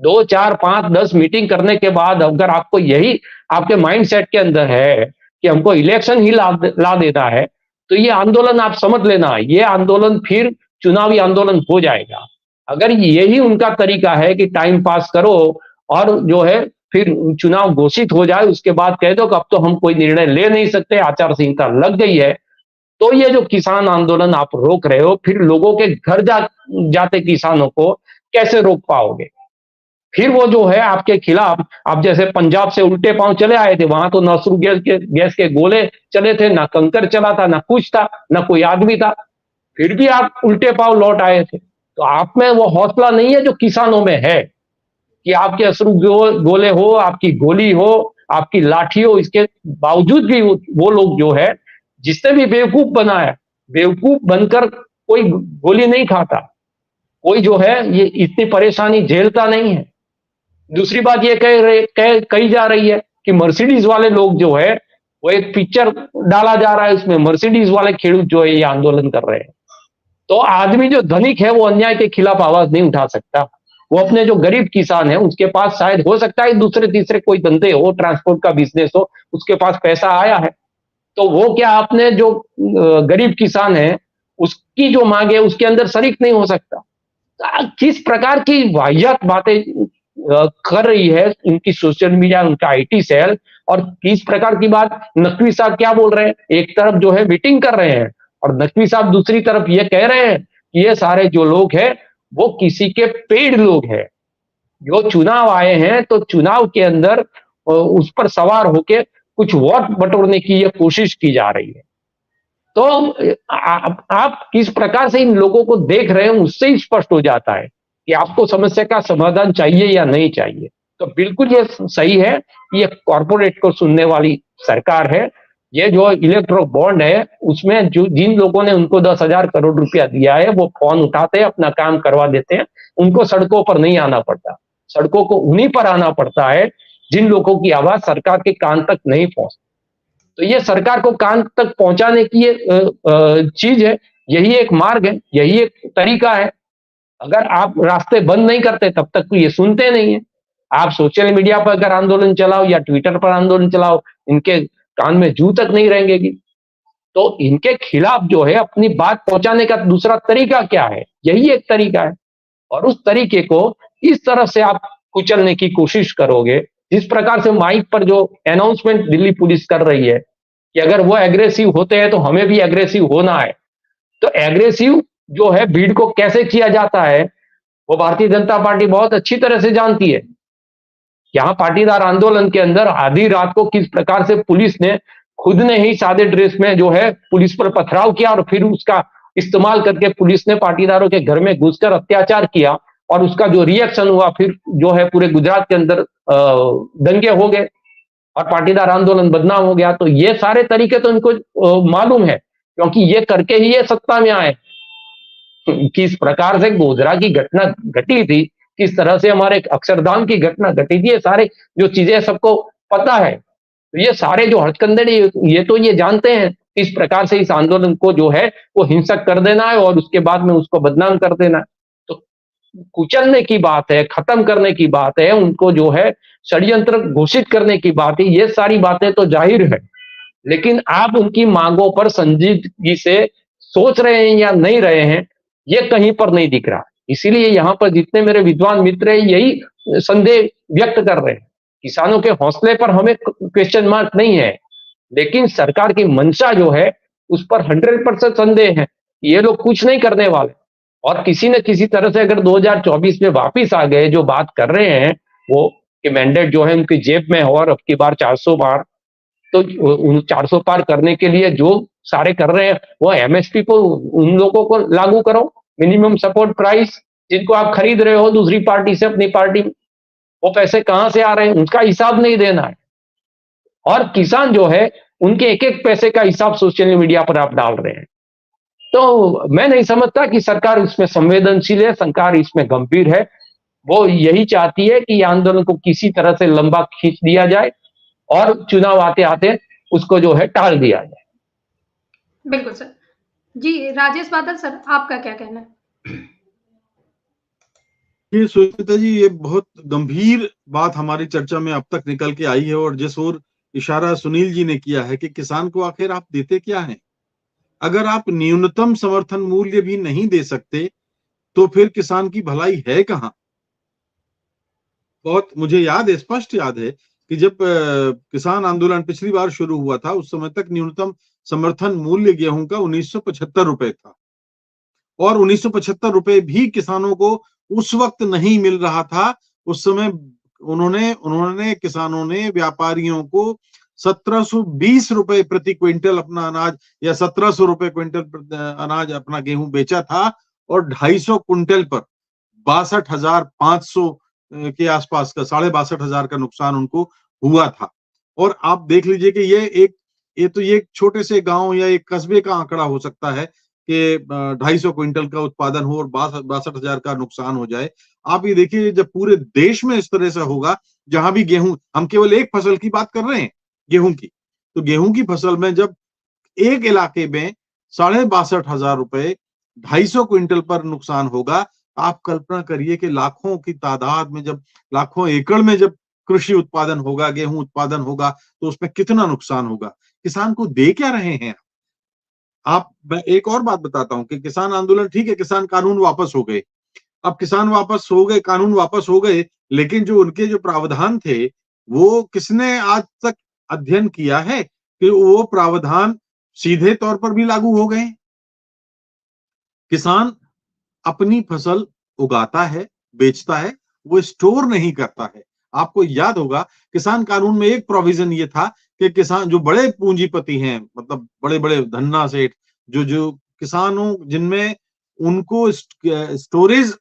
2, 4, 5, 10 मीटिंग करने के बाद अगर आपको यही आपके माइंड सेट के अंदर है कि हमको इलेक्शन ही ला देना है, तो ये आंदोलन आप समझ लेना, ये आंदोलन फिर चुनावी आंदोलन हो जाएगा। अगर यही उनका तरीका है कि टाइम पास करो और जो है फिर चुनाव घोषित हो जाए उसके बाद कह दो कि अब तो हम कोई निर्णय ले नहीं सकते, आचार संहिता लग गई है, तो ये जो किसान आंदोलन आप रोक रहे हो, फिर लोगों के घर जाते किसानों को कैसे रोक पाओगे? फिर वो जो है आपके खिलाफ, आप जैसे पंजाब से उल्टे पांव चले आए थे, वहां तो ना शुरू गैस के गोले चले थे, ना कंकर चला था, ना कुछ था, ना कोई आदमी था, फिर भी आप उल्टे पांव लौट आए थे। तो आप में वो हौसला नहीं है जो किसानों में है कि आपके अश्रु गोले हो, आपकी गोली हो, आपकी लाठी हो, इसके बावजूद भी वो लोग जो है जिसने भी बेवकूफ बनाया, बेवकूफ बनकर कोई गोली नहीं खाता, कोई जो है ये इतनी परेशानी झेलता नहीं है। दूसरी बात ये कही जा रही है कि मर्सिडीज वाले लोग जो है वो एक पिक्चर डाला जा रहा है, उसमें मर्सिडीज वाले खेडूत जो है ये आंदोलन कर रहे हैं। तो आदमी जो धनिक है वो अन्याय के खिलाफ आवाज नहीं उठा सकता। वो अपने जो गरीब किसान है उसके पास शायद हो सकता है दूसरे तीसरे कोई धंधे हो, ट्रांसपोर्ट का बिजनेस हो, उसके पास पैसा आया है, तो वो क्या अपने जो गरीब किसान है उसकी जो मांग है उसके अंदर शरीक नहीं हो सकता? किस प्रकार की वाहियात बातें कर रही है उनकी सोशल मीडिया, उनका आईटी सेल। और किस प्रकार की बात नकवी साहब क्या बोल रहे हैं, एक तरफ जो है मीटिंग कर रहे हैं और नकवी साहब दूसरी तरफ ये कह रहे हैं कि ये सारे जो लोग हैं वो किसी के पेड लोग हैं, जो चुनाव आए हैं तो चुनाव के अंदर उस पर सवार होके कुछ वोट बटोरने की ये कोशिश की जा रही है। तो आप किस प्रकार से इन लोगों को देख रहे हैं उससे ही स्पष्ट हो जाता है कि आपको समस्या का समाधान चाहिए या नहीं चाहिए। तो बिल्कुल ये सही है, ये कॉर्पोरेट को सुनने वाली सरकार है। ये जो इलेक्ट्रो बॉन्ड है उसमें जो जिन लोगों ने उनको 10,000 करोड़ रुपया दिया है वो फोन उठाते हैं, अपना काम करवा देते हैं, उनको सड़कों पर नहीं आना पड़ता। सड़कों को उन्हीं पर आना पड़ता है जिन लोगों की आवाज सरकार के कान तक नहीं पहुंचती। तो ये सरकार को कान तक पहुंचाने की ये चीज है, यही एक मार्ग है, यही एक तरीका है। अगर आप रास्ते बंद नहीं करते तब तक तो ये सुनते नहीं है। आप सोशल मीडिया पर अगर आंदोलन चलाओ या ट्विटर पर आंदोलन चलाओ, इनके कान में जू तक नहीं रहेंगी। तो इनके खिलाफ जो है अपनी बात पहुंचाने का दूसरा तरीका क्या है? यही एक तरीका है। और उस तरीके को इस तरह से आप कुचलने की कोशिश करोगे, जिस प्रकार से माइक पर जो अनाउंसमेंट दिल्ली पुलिस कर रही है कि अगर वो एग्रेसिव होते हैं तो हमें भी एग्रेसिव होना है। तो एग्रेसिव जो है भीड़ को कैसे किया जाता है, वो भारतीय जनता पार्टी बहुत अच्छी तरह से जानती है। यहाँ पाटीदार आंदोलन के अंदर आधी रात को किस प्रकार से पुलिस ने खुद ने ही सादे ड्रेस में जो है पुलिस पर पथराव किया और फिर उसका इस्तेमाल करके पुलिस ने पाटीदारों के घर में घुसकर अत्याचार किया और उसका जो रिएक्शन हुआ फिर जो है पूरे गुजरात के अंदर दंगे हो गए और पाटीदार आंदोलन बदनाम हो गया। तो ये सारे तरीके तो इनको मालूम है, क्योंकि ये करके ही ये सत्ता में आए। किस प्रकार से गोधरा की घटना घटी थी, किस तरह से हमारे अक्षरधाम की घटना घटी थी, ये सारे जो चीजें सबको पता है। तो ये सारे जो हथकंडे ये तो ये जानते हैं इस प्रकार से इस आंदोलन को जो है वो हिंसक कर देना है और उसके बाद में उसको बदनाम कर देना है। तो कुचलने की बात है, खत्म करने की बात है, उनको जो है षड्यंत्र घोषित करने की बात है, ये सारी बातें तो जाहिर है। लेकिन आप उनकी मांगों पर संजीदगी से सोच रहे हैं या नहीं रहे हैं, ये कहीं पर नहीं दिख रहा। इसीलिए यहाँ पर जितने मेरे विद्वान मित्र हैं यही संदेह व्यक्त कर रहे हैं। किसानों के हौसले पर हमें क्वेश्चन मार्क नहीं है, लेकिन सरकार की मंशा जो है उस पर 100% संदेह है। ये लोग कुछ नहीं करने वाले और किसी न किसी तरह से अगर 2024 में वापिस आ गए, जो बात कर रहे हैं वो कि मैंडेट जो है उनकी जेब में हो और अब की बार 400 पार, तो उन 400 पार करने के लिए जो सारे कर रहे हैं वो एमएसपी को उन लोगों को लागू करो, मिनिमम सपोर्ट प्राइस, जिनको आप खरीद रहे हो दूसरी पार्टी से अपनी पार्टी में, वो पैसे कहां से आ रहे हैं उसका हिसाब नहीं देना है। और किसान जो है उनके एक एक पैसे का हिसाब सोशल मीडिया पर आप डाल रहे हैं। तो मैं नहीं समझता कि सरकार इसमें संवेदनशील है, सरकार इसमें गंभीर है। वो यही चाहती है कि आंदोलन को किसी तरह से लंबा खींच दिया जाए और चुनाव आते आते उसको जो है टाल दिया जाए। बिल्कुल सर। जी राजेश बादल सर, आपका क्या कहना है? ये सुनीता जी, ये बहुत गंभीर बात हमारी चर्चा में अब तक निकल के आई है और जिस ओर इशारा सुनील जी ने किया है कि किसान को आखिर आप देते क्या हैं। अगर आप न्यूनतम समर्थन मूल्य भी नहीं दे सकते तो फिर किसान की भलाई है कहां। बहुत मुझे याद है, स्पष्ट याद है कि जब किसान आंदोलन पिछली बार शुरू हुआ था उस समय तक न्यूनतम समर्थन मूल्य गेहूं का 1975 रुपए था और 1975 रुपए भी किसानों को उस वक्त नहीं मिल रहा था। उस समय उन्होंने किसानों ने व्यापारियों को 1720 रुपए प्रति क्विंटल अपना अनाज या 1700 रुपए क्विंटल अनाज अपना गेहूं बेचा था और 250 क्विंटल पर 62,500 के आसपास का 62,500 का नुकसान उनको हुआ था। और आप देख लीजिए कि ये एक छोटे से गांव या एक कस्बे का आंकड़ा हो सकता है कि 250 क्विंटल का उत्पादन हो और 62,000 का नुकसान हो जाए। आप ये देखिए जब पूरे देश में इस तरह से होगा, जहां भी गेहूं, हम केवल एक फसल की बात कर रहे हैं गेहूं की, तो गेहूं की फसल में जब एक इलाके में 62,500 रुपए 250 क्विंटल पर नुकसान होगा, आप कल्पना करिए कि लाखों की तादाद में जब लाखों एकड़ में जब कृषि उत्पादन होगा, गेहूं उत्पादन होगा, तो उसमें कितना नुकसान होगा। किसान को दे क्या रहे हैं आप। मैं एक और बात बताता हूं कि किसान आंदोलन, ठीक है, किसान कानून वापस हो गए, अब किसान वापस हो गए, कानून वापस हो गए, लेकिन जो उनके जो प्रावधान थे वो किसने आज तक अध्ययन किया है कि वो प्रावधान सीधे तौर पर भी लागू हो गए। किसान अपनी फसल उगाता है, बेचता है, वो स्टोर नहीं करता है। आपको याद होगा किसान कानून में एक प्रोविजन ये था कि किसान जो बड़े पूंजीपति हैं, मतलब बड़े बड़े धन्ना सेठ, जो किसानों जिनमें उनको स्टोरेज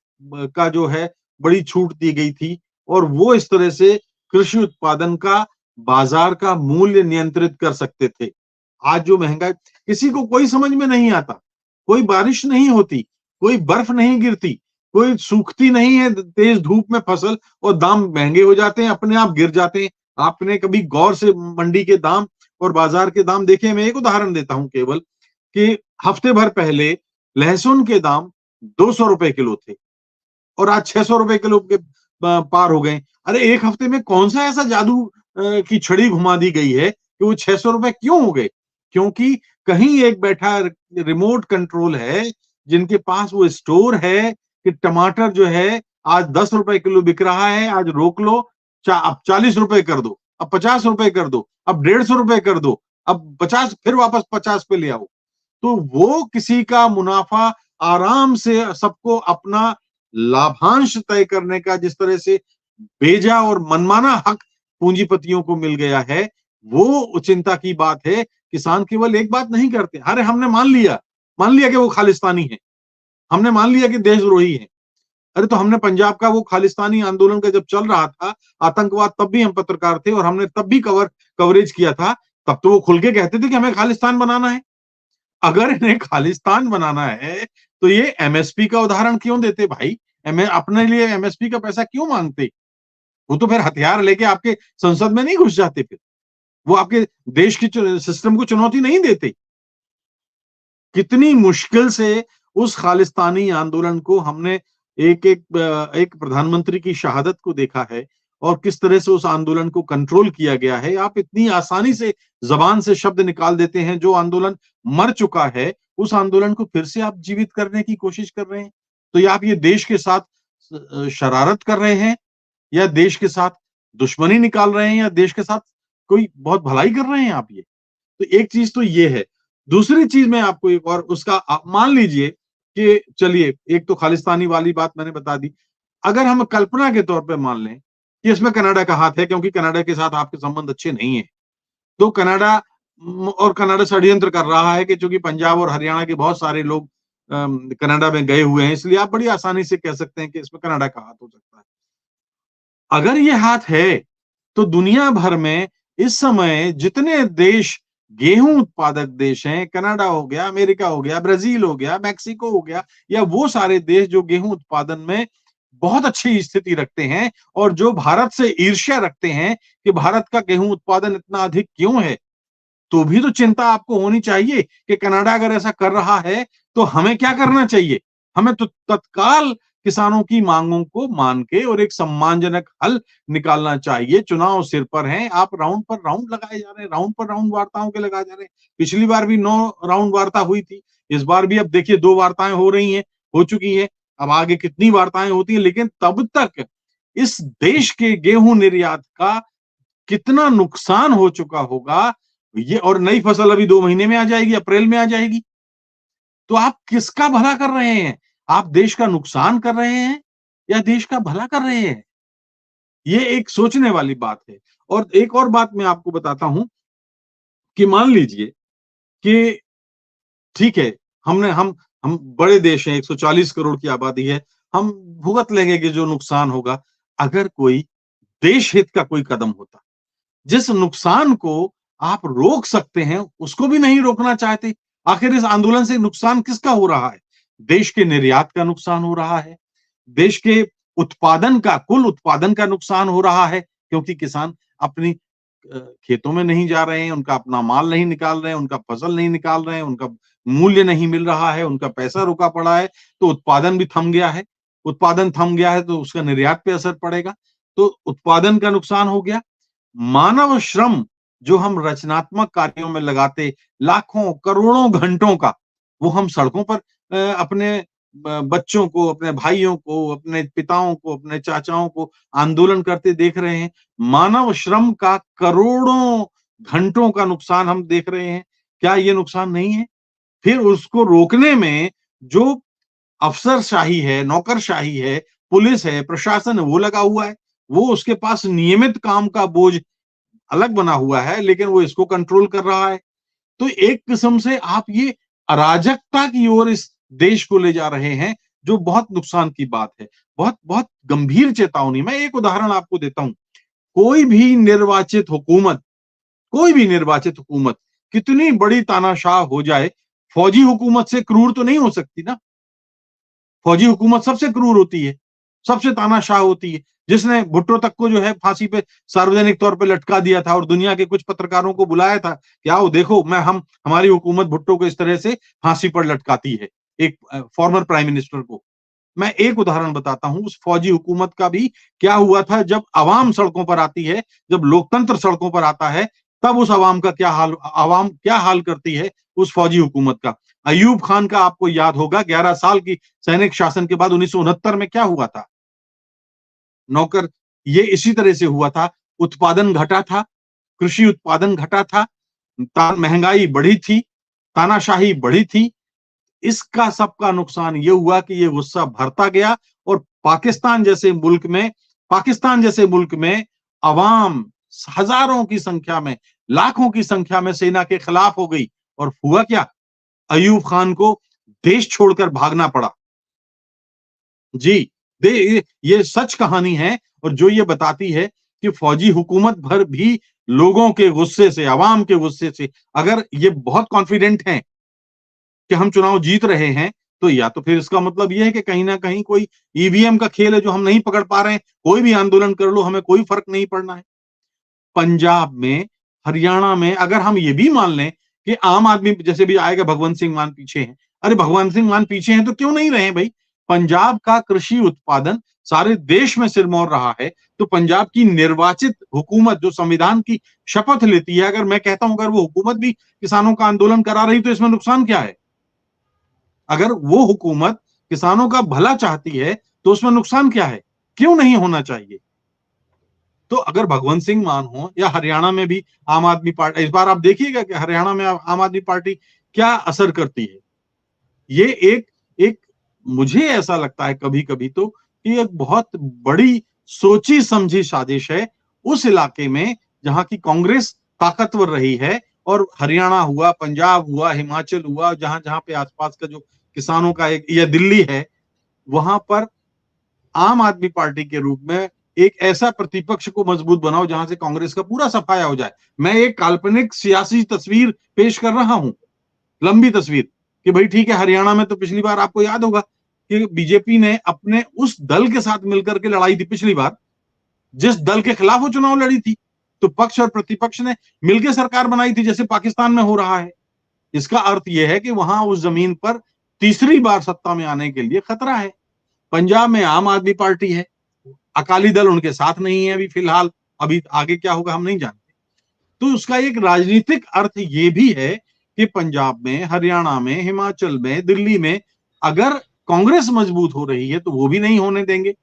का जो है बड़ी छूट दी गई थी और वो इस तरह से कृषि उत्पादन का बाजार का मूल्य नियंत्रित कर सकते थे। आज जो महंगाई, किसी को कोई समझ में नहीं आता, कोई बारिश नहीं होती, कोई बर्फ नहीं गिरती, कोई सूखती नहीं है तेज धूप में फसल और दाम महंगे हो जाते हैं, अपने आप गिर जाते हैं। आपने कभी गौर से मंडी के दाम और बाजार के दाम देखे? मैं एक उदाहरण देता हूं केवल कि हफ्ते भर पहले लहसुन के दाम 200 रुपए किलो थे और आज 600 रुपए किलो के पार हो गए। अरे एक हफ्ते में कौन सा ऐसा जादू की छड़ी घुमा दी गई है कि वो 600 रुपए क्यों हो गए? क्योंकि कहीं एक बैठा रिमोट कंट्रोल है जिनके पास वो स्टोर है कि टमाटर जो है आज 10 रुपए किलो बिक रहा है, आज रोक लो, अब 40 रुपए कर दो, अब 50 रुपए कर दो, अब 150 रुपए कर दो, अब 50, फिर वापस 50 पे ले आओ। तो वो किसी का मुनाफा आराम से सबको अपना लाभांश तय करने का जिस तरह से बेजा और मनमाना हक पूंजीपतियों को मिल गया है, वो चिंता की बात है। किसान केवल एक बात नहीं करते, अरे हमने मान लिया कि वो खालिस्तानी है, हमने मान लिया कि देशद्रोही है। अरे तो हमने पंजाब का वो खालिस्तानी आंदोलन का जब चल रहा था, आतंकवाद, तब भी हम पत्रकार थे और हमने तब भी कवरेज किया था। तब तो वो खुल के कहते थे कि हमें खालिस्तान बनाना है। अगर इन्हें खालिस्तान बनाना है तो ये एमएसपी का उदाहरण क्यों देते भाई? अपने लिए एमएसपी का पैसा क्यों मांगते? वो तो फिर हथियार लेके आपके संसद में नहीं घुस जाते, फिर वो आपके देश की सिस्टम को चुनौती नहीं देते। कितनी मुश्किल से उस खालिस्तानी आंदोलन को हमने एक प्रधानमंत्री की शहादत को देखा है और किस तरह से उस आंदोलन को कंट्रोल किया गया है। आप इतनी आसानी से जबान से शब्द निकाल देते हैं, जो आंदोलन मर चुका है उस आंदोलन को फिर से आप जीवित करने की कोशिश कर रहे हैं। तो या आप ये देश के साथ शरारत कर रहे हैं, या देश के साथ दुश्मनी निकाल रहे हैं, या देश के साथ कोई बहुत भलाई कर रहे हैं आप। ये तो एक चीज तो ये है। दूसरी चीज मैं आपको एक और उसका मान लीजिए कि चलिए, एक तो खालिस्तानी वाली बात मैंने बता दी। अगर हम कल्पना के तौर पे मान लें कि इसमें कनाडा का हाथ है, क्योंकि कनाडा के साथ आपके संबंध अच्छे नहीं है, तो कनाडा षड्यंत्र कर रहा है कि चूंकि पंजाब और हरियाणा के बहुत सारे लोग कनाडा में गए हुए हैं, इसलिए आप बड़ी आसानी से कह सकते हैं कि इसमें कनाडा का हाथ हो सकता है। अगर ये हाथ है तो दुनिया भर में इस समय जितने देश गेहूं उत्पादक देश हैं, कनाडा हो गया, अमेरिका हो गया, ब्राजील हो गया, मैक्सिको हो गया, या वो सारे देश जो गेहूं उत्पादन में बहुत अच्छी स्थिति रखते हैं और जो भारत से ईर्ष्या रखते हैं कि भारत का गेहूं उत्पादन इतना अधिक क्यों है, तो भी तो चिंता आपको होनी चाहिए कि कनाडा अगर ऐसा कर रहा है तो हमें क्या करना चाहिए। हमें तो तत्काल किसानों की मांगों को मान के और एक सम्मानजनक हल निकालना चाहिए। चुनाव सिर पर हैं, आप राउंड पर राउंड लगाए जा रहे हैं, राउंड पर राउंड वार्ताओं के लगाए जा रहे हैं। पिछली बार भी 9 राउंड वार्ता हुई थी, इस बार भी अब देखिए 2 वार्ताएं हो रही हैं, हो चुकी है। अब आगे कितनी वार्ताएं होती है, लेकिन तब तक इस देश के गेहूं निर्यात का कितना नुकसान हो चुका होगा ये, और नई फसल अभी 2 महीने में आ जाएगी, अप्रैल में आ जाएगी। तो आप किसका भला कर रहे हैं? आप देश का नुकसान कर रहे हैं या देश का भला कर रहे हैं? ये एक सोचने वाली बात है। और एक और बात मैं आपको बताता हूं कि मान लीजिए कि ठीक है, हम बड़े देश हैं, 140 करोड़ की आबादी है, हम भुगत लेंगे कि जो नुकसान होगा। अगर कोई देश हित का कोई कदम होता, जिस नुकसान को आप रोक सकते हैं उसको भी नहीं रोकना चाहते। आखिर इस आंदोलन से नुकसान किसका हो रहा है? देश के निर्यात का नुकसान हो रहा है, देश के कुल उत्पादन का नुकसान हो रहा है, क्योंकि किसान अपनी खेतों में नहीं जा रहे हैं, उनका अपना माल नहीं निकाल रहे हैं, उनका फसल नहीं निकाल रहे हैं, उनका मूल्य नहीं मिल रहा है, उनका पैसा रुका पड़ा है, तो उत्पादन भी थम गया है। उत्पादन थम गया है तो उसका निर्यात पे असर पड़ेगा, तो उत्पादन का नुकसान हो गया। मानव श्रम जो हम रचनात्मक कार्यों में लगाते, लाखों करोड़ों घंटों का, वो हम सड़कों पर अपने बच्चों को, अपने भाइयों को, अपने पिताओं को, अपने चाचाओं को आंदोलन करते देख रहे हैं। मानव श्रम का करोड़ों घंटों का नुकसान हम देख रहे हैं। क्या ये नुकसान नहीं है? फिर उसको रोकने में जो अफसरशाही है, नौकरशाही है, पुलिस है, प्रशासन है, वो लगा हुआ है। वो उसके पास नियमित काम का बोझ अलग बना हुआ है, लेकिन वो इसको कंट्रोल कर रहा है। तो एक किस्म से आप ये अराजकता की ओर इस देश को ले जा रहे हैं, जो बहुत नुकसान की बात है, बहुत बहुत गंभीर चेतावनी। मैं एक उदाहरण आपको देता हूं। कोई भी निर्वाचित हुकूमत कितनी बड़ी तानाशाह हो जाए, फौजी हुकूमत से क्रूर तो नहीं हो सकती ना। फौजी हुकूमत सबसे क्रूर होती है, सबसे तानाशाह होती है, जिसने भुट्टो तक को जो है फांसी पे सार्वजनिक तौर पे लटका दिया था और दुनिया के कुछ पत्रकारों को बुलाया था कि आओ देखो, हमारी हुकूमत भुट्टो को इस तरह से फांसी पर लटकाती है, एक फॉर्मर प्राइम मिनिस्टर को। मैं एक उदाहरण बताता हूं उस फौजी हुकूमत का भी क्या हुआ था। जब अवाम सड़कों पर आती है, जब लोकतंत्र सड़कों पर आता है, तब उस आवाम का आवाम क्या हाल करती है उस फौजी हुकूमत का। अयूब खान का आपको याद होगा, 11 साल की सैनिक शासन के बाद 1969 में क्या हुआ था नौकर, ये इसी तरह से हुआ था। उत्पादन घटा था, कृषि उत्पादन घटा था, महंगाई बढ़ी थी, तानाशाही बढ़ी थी। इसका सबका नुकसान ये हुआ कि ये गुस्सा भरता गया और पाकिस्तान जैसे मुल्क में अवाम हजारों की संख्या में, लाखों की संख्या में सेना के खिलाफ हो गई। और हुआ क्या, अयूब खान को देश छोड़कर भागना पड़ा। जी, ये सच कहानी है और जो ये बताती है कि फौजी हुकूमत भर भी लोगों के गुस्से से, अवाम के गुस्से से, अगर ये बहुत कॉन्फिडेंट हैं कि हम चुनाव जीत रहे हैं, तो या तो फिर इसका मतलब यह है कि कहीं ना कहीं कोई ईवीएम का खेल है जो हम नहीं पकड़ पा रहे हैं। कोई भी आंदोलन कर लो, हमें कोई फर्क नहीं पड़ना है। पंजाब में, हरियाणा में अगर हम ये भी मान लें कि आम आदमी जैसे भी आएगा, भगवंत सिंह मान पीछे हैं, अरे भगवंत सिंह मान पीछे हैं तो क्यों नहीं रहे भाई। पंजाब का कृषि उत्पादन सारे देश में सिरमौर रहा है, तो पंजाब की निर्वाचित हुकूमत जो संविधान की शपथ लेती है, अगर मैं कहता हूं अगर वो हुकूमत भी किसानों का आंदोलन करा रही तो इसमें नुकसान क्या है। अगर वो हुकूमत किसानों का भला चाहती है तो उसमें नुकसान क्या है, क्यों नहीं होना चाहिए। तो अगर भगवंत सिंह मान हो या हरियाणा में भी आम आदमी पार्टी, इस बार आप देखिएगा कि हरियाणा में आम आदमी पार्टी क्या असर करती है। ये एक मुझे ऐसा लगता है कभी कभी तो कि एक बहुत बड़ी सोची समझी साजिश है उस इलाके में जहां की कांग्रेस ताकतवर रही है। और हरियाणा हुआ, पंजाब हुआ, हिमाचल हुआ, जहां जहां पे आसपास का जो किसानों का एक, या दिल्ली है, वहां पर आम आदमी पार्टी के रूप में एक ऐसा प्रतिपक्ष को मजबूत बनाओ जहां से कांग्रेस का पूरा सफाया हो जाए। मैं एक काल्पनिक सियासी तस्वीर पेश कर रहा हूं, लंबी तस्वीर, कि भाई ठीक है, हरियाणा में तो पिछली बार आपको याद होगा कि बीजेपी ने अपने उस दल के साथ मिलकर के लड़ाई थी पिछली बार, जिस दल के खिलाफ वो चुनाव लड़ी थी, तो पक्ष और प्रतिपक्ष ने मिलकर सरकार बनाई थी, जैसे पाकिस्तान में हो रहा है। इसका अर्थ यह है कि वहां उस जमीन पर तीसरी बार सत्ता में आने के लिए खतरा है। पंजाब में आम आदमी पार्टी है, अकाली दल उनके साथ नहीं है अभी फिलहाल, अभी आगे क्या होगा हम नहीं जानते। तो उसका एक राजनीतिक अर्थ ये भी है कि पंजाब में, हरियाणा में, हिमाचल में, दिल्ली में अगर कांग्रेस मजबूत हो रही है तो वो भी नहीं होने देंगे।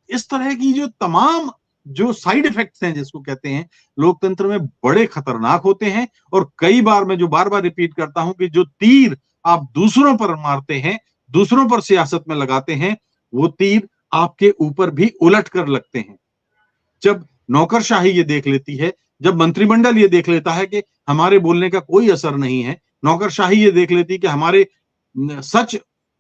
इस तरह की जो तमाम जो साइड इफेक्ट्स हैं, जिसको कहते हैं, लोकतंत्र में बड़े खतरनाक होते हैं। और कई बार मैं जो बार बार रिपीट करता हूं कि जो तीर आप दूसरों पर मारते हैं, दूसरों पर सियासत में लगाते हैं, वो तीर आपके ऊपर भी उलट कर लगते हैं। जब नौकरशाही ये देख लेती है, जब मंत्रिमंडल ये देख लेता है कि हमारे बोलने का कोई असर नहीं है, नौकरशाही ये देख लेती है कि हमारे सच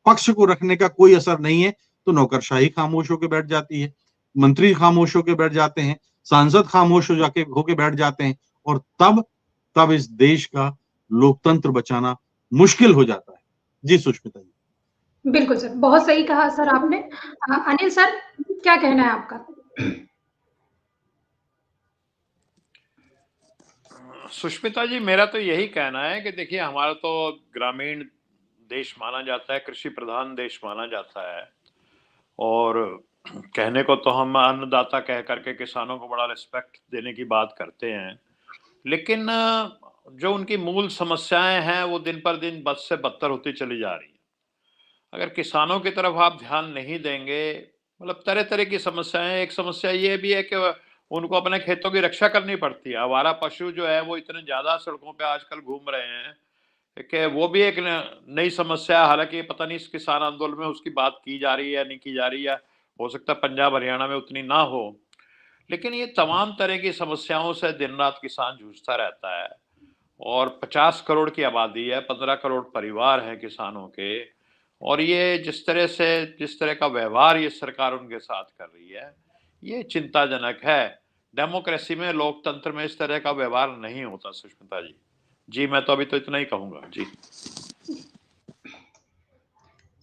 पक्ष को रखने का कोई असर नहीं है, तो नौकरशाही खामोश होकर बैठ जाती है, मंत्री खामोश होकर बैठ जाते हैं, सांसद खामोश होके बैठ जाते हैं। और तब इस देश का लोकतंत्र बचाना मुश्किल हो जाता है। जी सुष्मिता जी। बिल्कुल सर, बहुत सही कहा सर आपने। अनिल सर, क्या कहना है आपका? सुष्मिता जी, मेरा तो यही कहना है कि देखिए, हमारा तो ग्रामीण देश माना जाता है, कृषि प्रधान देश माना जाता है, और कहने को तो हम अन्नदाता कह करके किसानों को बड़ा रिस्पेक्ट देने की बात करते हैं, लेकिन जो उनकी मूल समस्याएं हैं वो दिन पर दिन बद से बदतर होती चली जा रही है। अगर किसानों की तरफ आप ध्यान नहीं देंगे, मतलब तरह तरह की समस्याएं, एक समस्या ये भी है कि उनको अपने खेतों की रक्षा करनी पड़ती है। आवारा पशु जो है वो इतने ज्यादा सड़कों पे आजकल घूम रहे हैं कि वो भी एक नई समस्या है। हालांकि पता नहीं इस किसान आंदोलन में उसकी बात की जा रही है या नहीं की जा रही है, हो सकता है पंजाब हरियाणा में उतनी ना हो, लेकिन ये तमाम तरह की समस्याओं से दिन रात किसान जूझता रहता है। और 50 करोड़ की आबादी है, 15 करोड़ परिवार हैं किसानों के, और ये जिस तरह का व्यवहार ये सरकार उनके साथ कर रही है, ये चिंताजनक है। डेमोक्रेसी में, लोकतंत्र में इस तरह का व्यवहार नहीं होता सुष्मिता जी। जी, मैं तो अभी तो इतना ही कहूंगा। जी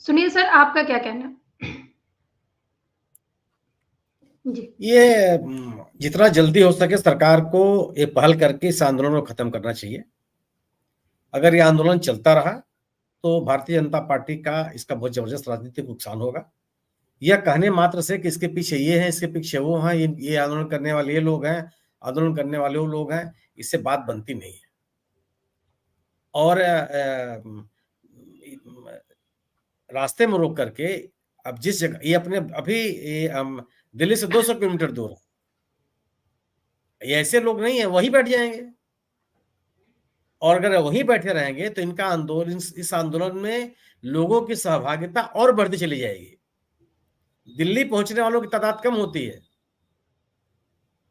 सुनील सर, आपका क्या कहना है? जी। ये जितना जल्दी हो सके सरकार को ये पहल करके इस आंदोलन को खत्म करना चाहिए। अगर ये आंदोलन चलता रहा तो भारतीय जनता पार्टी का इसका बहुत जबरदस्त राजनीतिक नुकसान होगा। यह कहने मात्र से कि इसके पीछे ये है, इसके पीछे वो है, ये आंदोलन करने वाले ये लोग हैं, आंदोलन करने वाले वो लोग हैं, इससे बात बनती नहीं है। और रास्ते में रोक करके अब जिस जगह ये अपने अभी दिल्ली से 200 किलोमीटर दूर है, ये ऐसे लोग नहीं है वहीं बैठ जाएंगे, और अगर वहीं बैठे रहेंगे तो इनका आंदोलन, इस आंदोलन में लोगों की सहभागिता और बढ़ती चली जाएगी। दिल्ली पहुंचने वालों की तादाद कम होती है,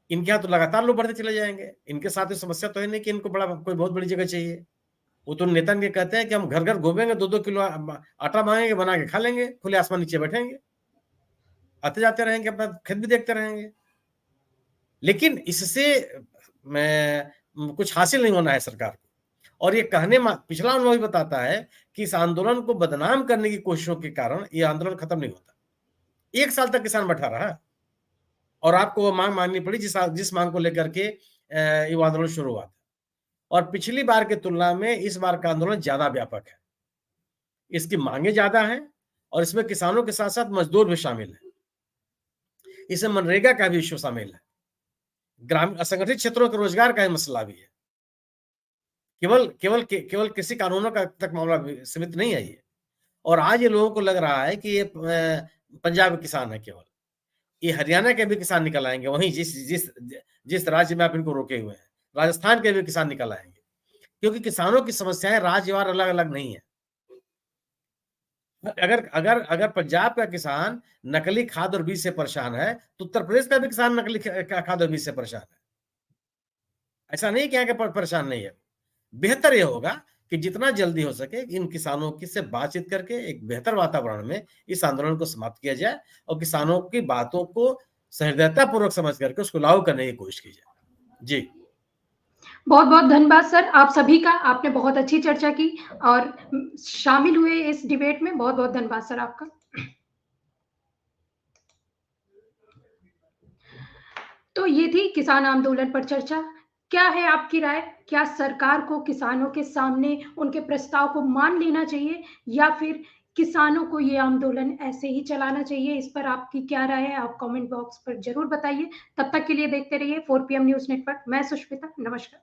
इनके यहाँ तो लगातार लोग बढ़ते चले जाएंगे। इनके साथ ये समस्या तो है नहीं कि इनको बड़ा कोई बहुत बड़ी जगह चाहिए। वो तो नेता के कहते हैं कि हम घर घर घूमेंगे, 2-2 किलो आटा मांगेंगे, बना के खा लेंगे, खुले आसमान नीचे बैठेंगे, आते जाते रहेंगे, अपना खेत भी देखते रहेंगे। लेकिन इससे कुछ हासिल नहीं होना है सरकार को। और ये कहने पिछला अनुभव भी बताता है कि इस आंदोलन को बदनाम करने की कोशिशों के कारण ये आंदोलन खत्म नहीं होता। 1 साल तक किसान बैठा रहा और आपको वो मांग माननी पड़ी जिस मांग को लेकर के ये आंदोलन शुरू हुआ था। और पिछली बार की तुलना में इस बार का आंदोलन ज्यादा व्यापक है, इसकी मांगे ज्यादा हैं और इसमें किसानों के साथ साथ मजदूर भी शामिल है, इसमें मनरेगा का भी इश्यू शामिल है, ग्रामीण असंगठित क्षेत्रों के रोजगार का मसला भी है। केवल कृषि कानूनों का तक मामला सीमित नहीं है ये। और आज ये लोगों को लग रहा है कि ये पंजाब के किसान है, केवल ये हरियाणा के भी किसान निकल आएंगे, वहीं जिस राज्य में आप इनको रोके हुए हैं, राजस्थान के भी किसान निकल आएंगे, क्योंकि किसानों की समस्याएं राज्यवार अलग अलग नहीं है। अगर पंजाब का किसान नकली खाद और बीज से परेशान है तो उत्तर प्रदेश का भी किसान नकली खाद और बीज से परेशान है। ऐसा नहीं कि यहाँ परेशान नहीं है। बेहतर यह होगा कि जितना जल्दी हो सके इन किसानों की से बातचीत करके एक बेहतर वातावरण में इस आंदोलन को समाप्त किया जाए और किसानों की बातों को सहृदयता पूर्वक समझ करके उसको लागू करने की कोशिश की जाए। जी, बहुत बहुत धन्यवाद सर आप सभी का, आपने बहुत अच्छी चर्चा की और शामिल हुए इस डिबेट में। बहुत बहुत धन्यवाद सर आपका। तो ये थी किसान आंदोलन पर चर्चा। क्या है आपकी राय? क्या सरकार को किसानों के सामने उनके प्रस्ताव को मान लेना चाहिए या फिर किसानों को ये आंदोलन ऐसे ही चलाना चाहिए? इस पर आपकी क्या राय है? आप कमेंट बॉक्स पर जरूर बताइए। तब तक के लिए देखते रहिए 4 PM न्यूज नेटवर्क। मैं सुष्मिता, नमस्कार।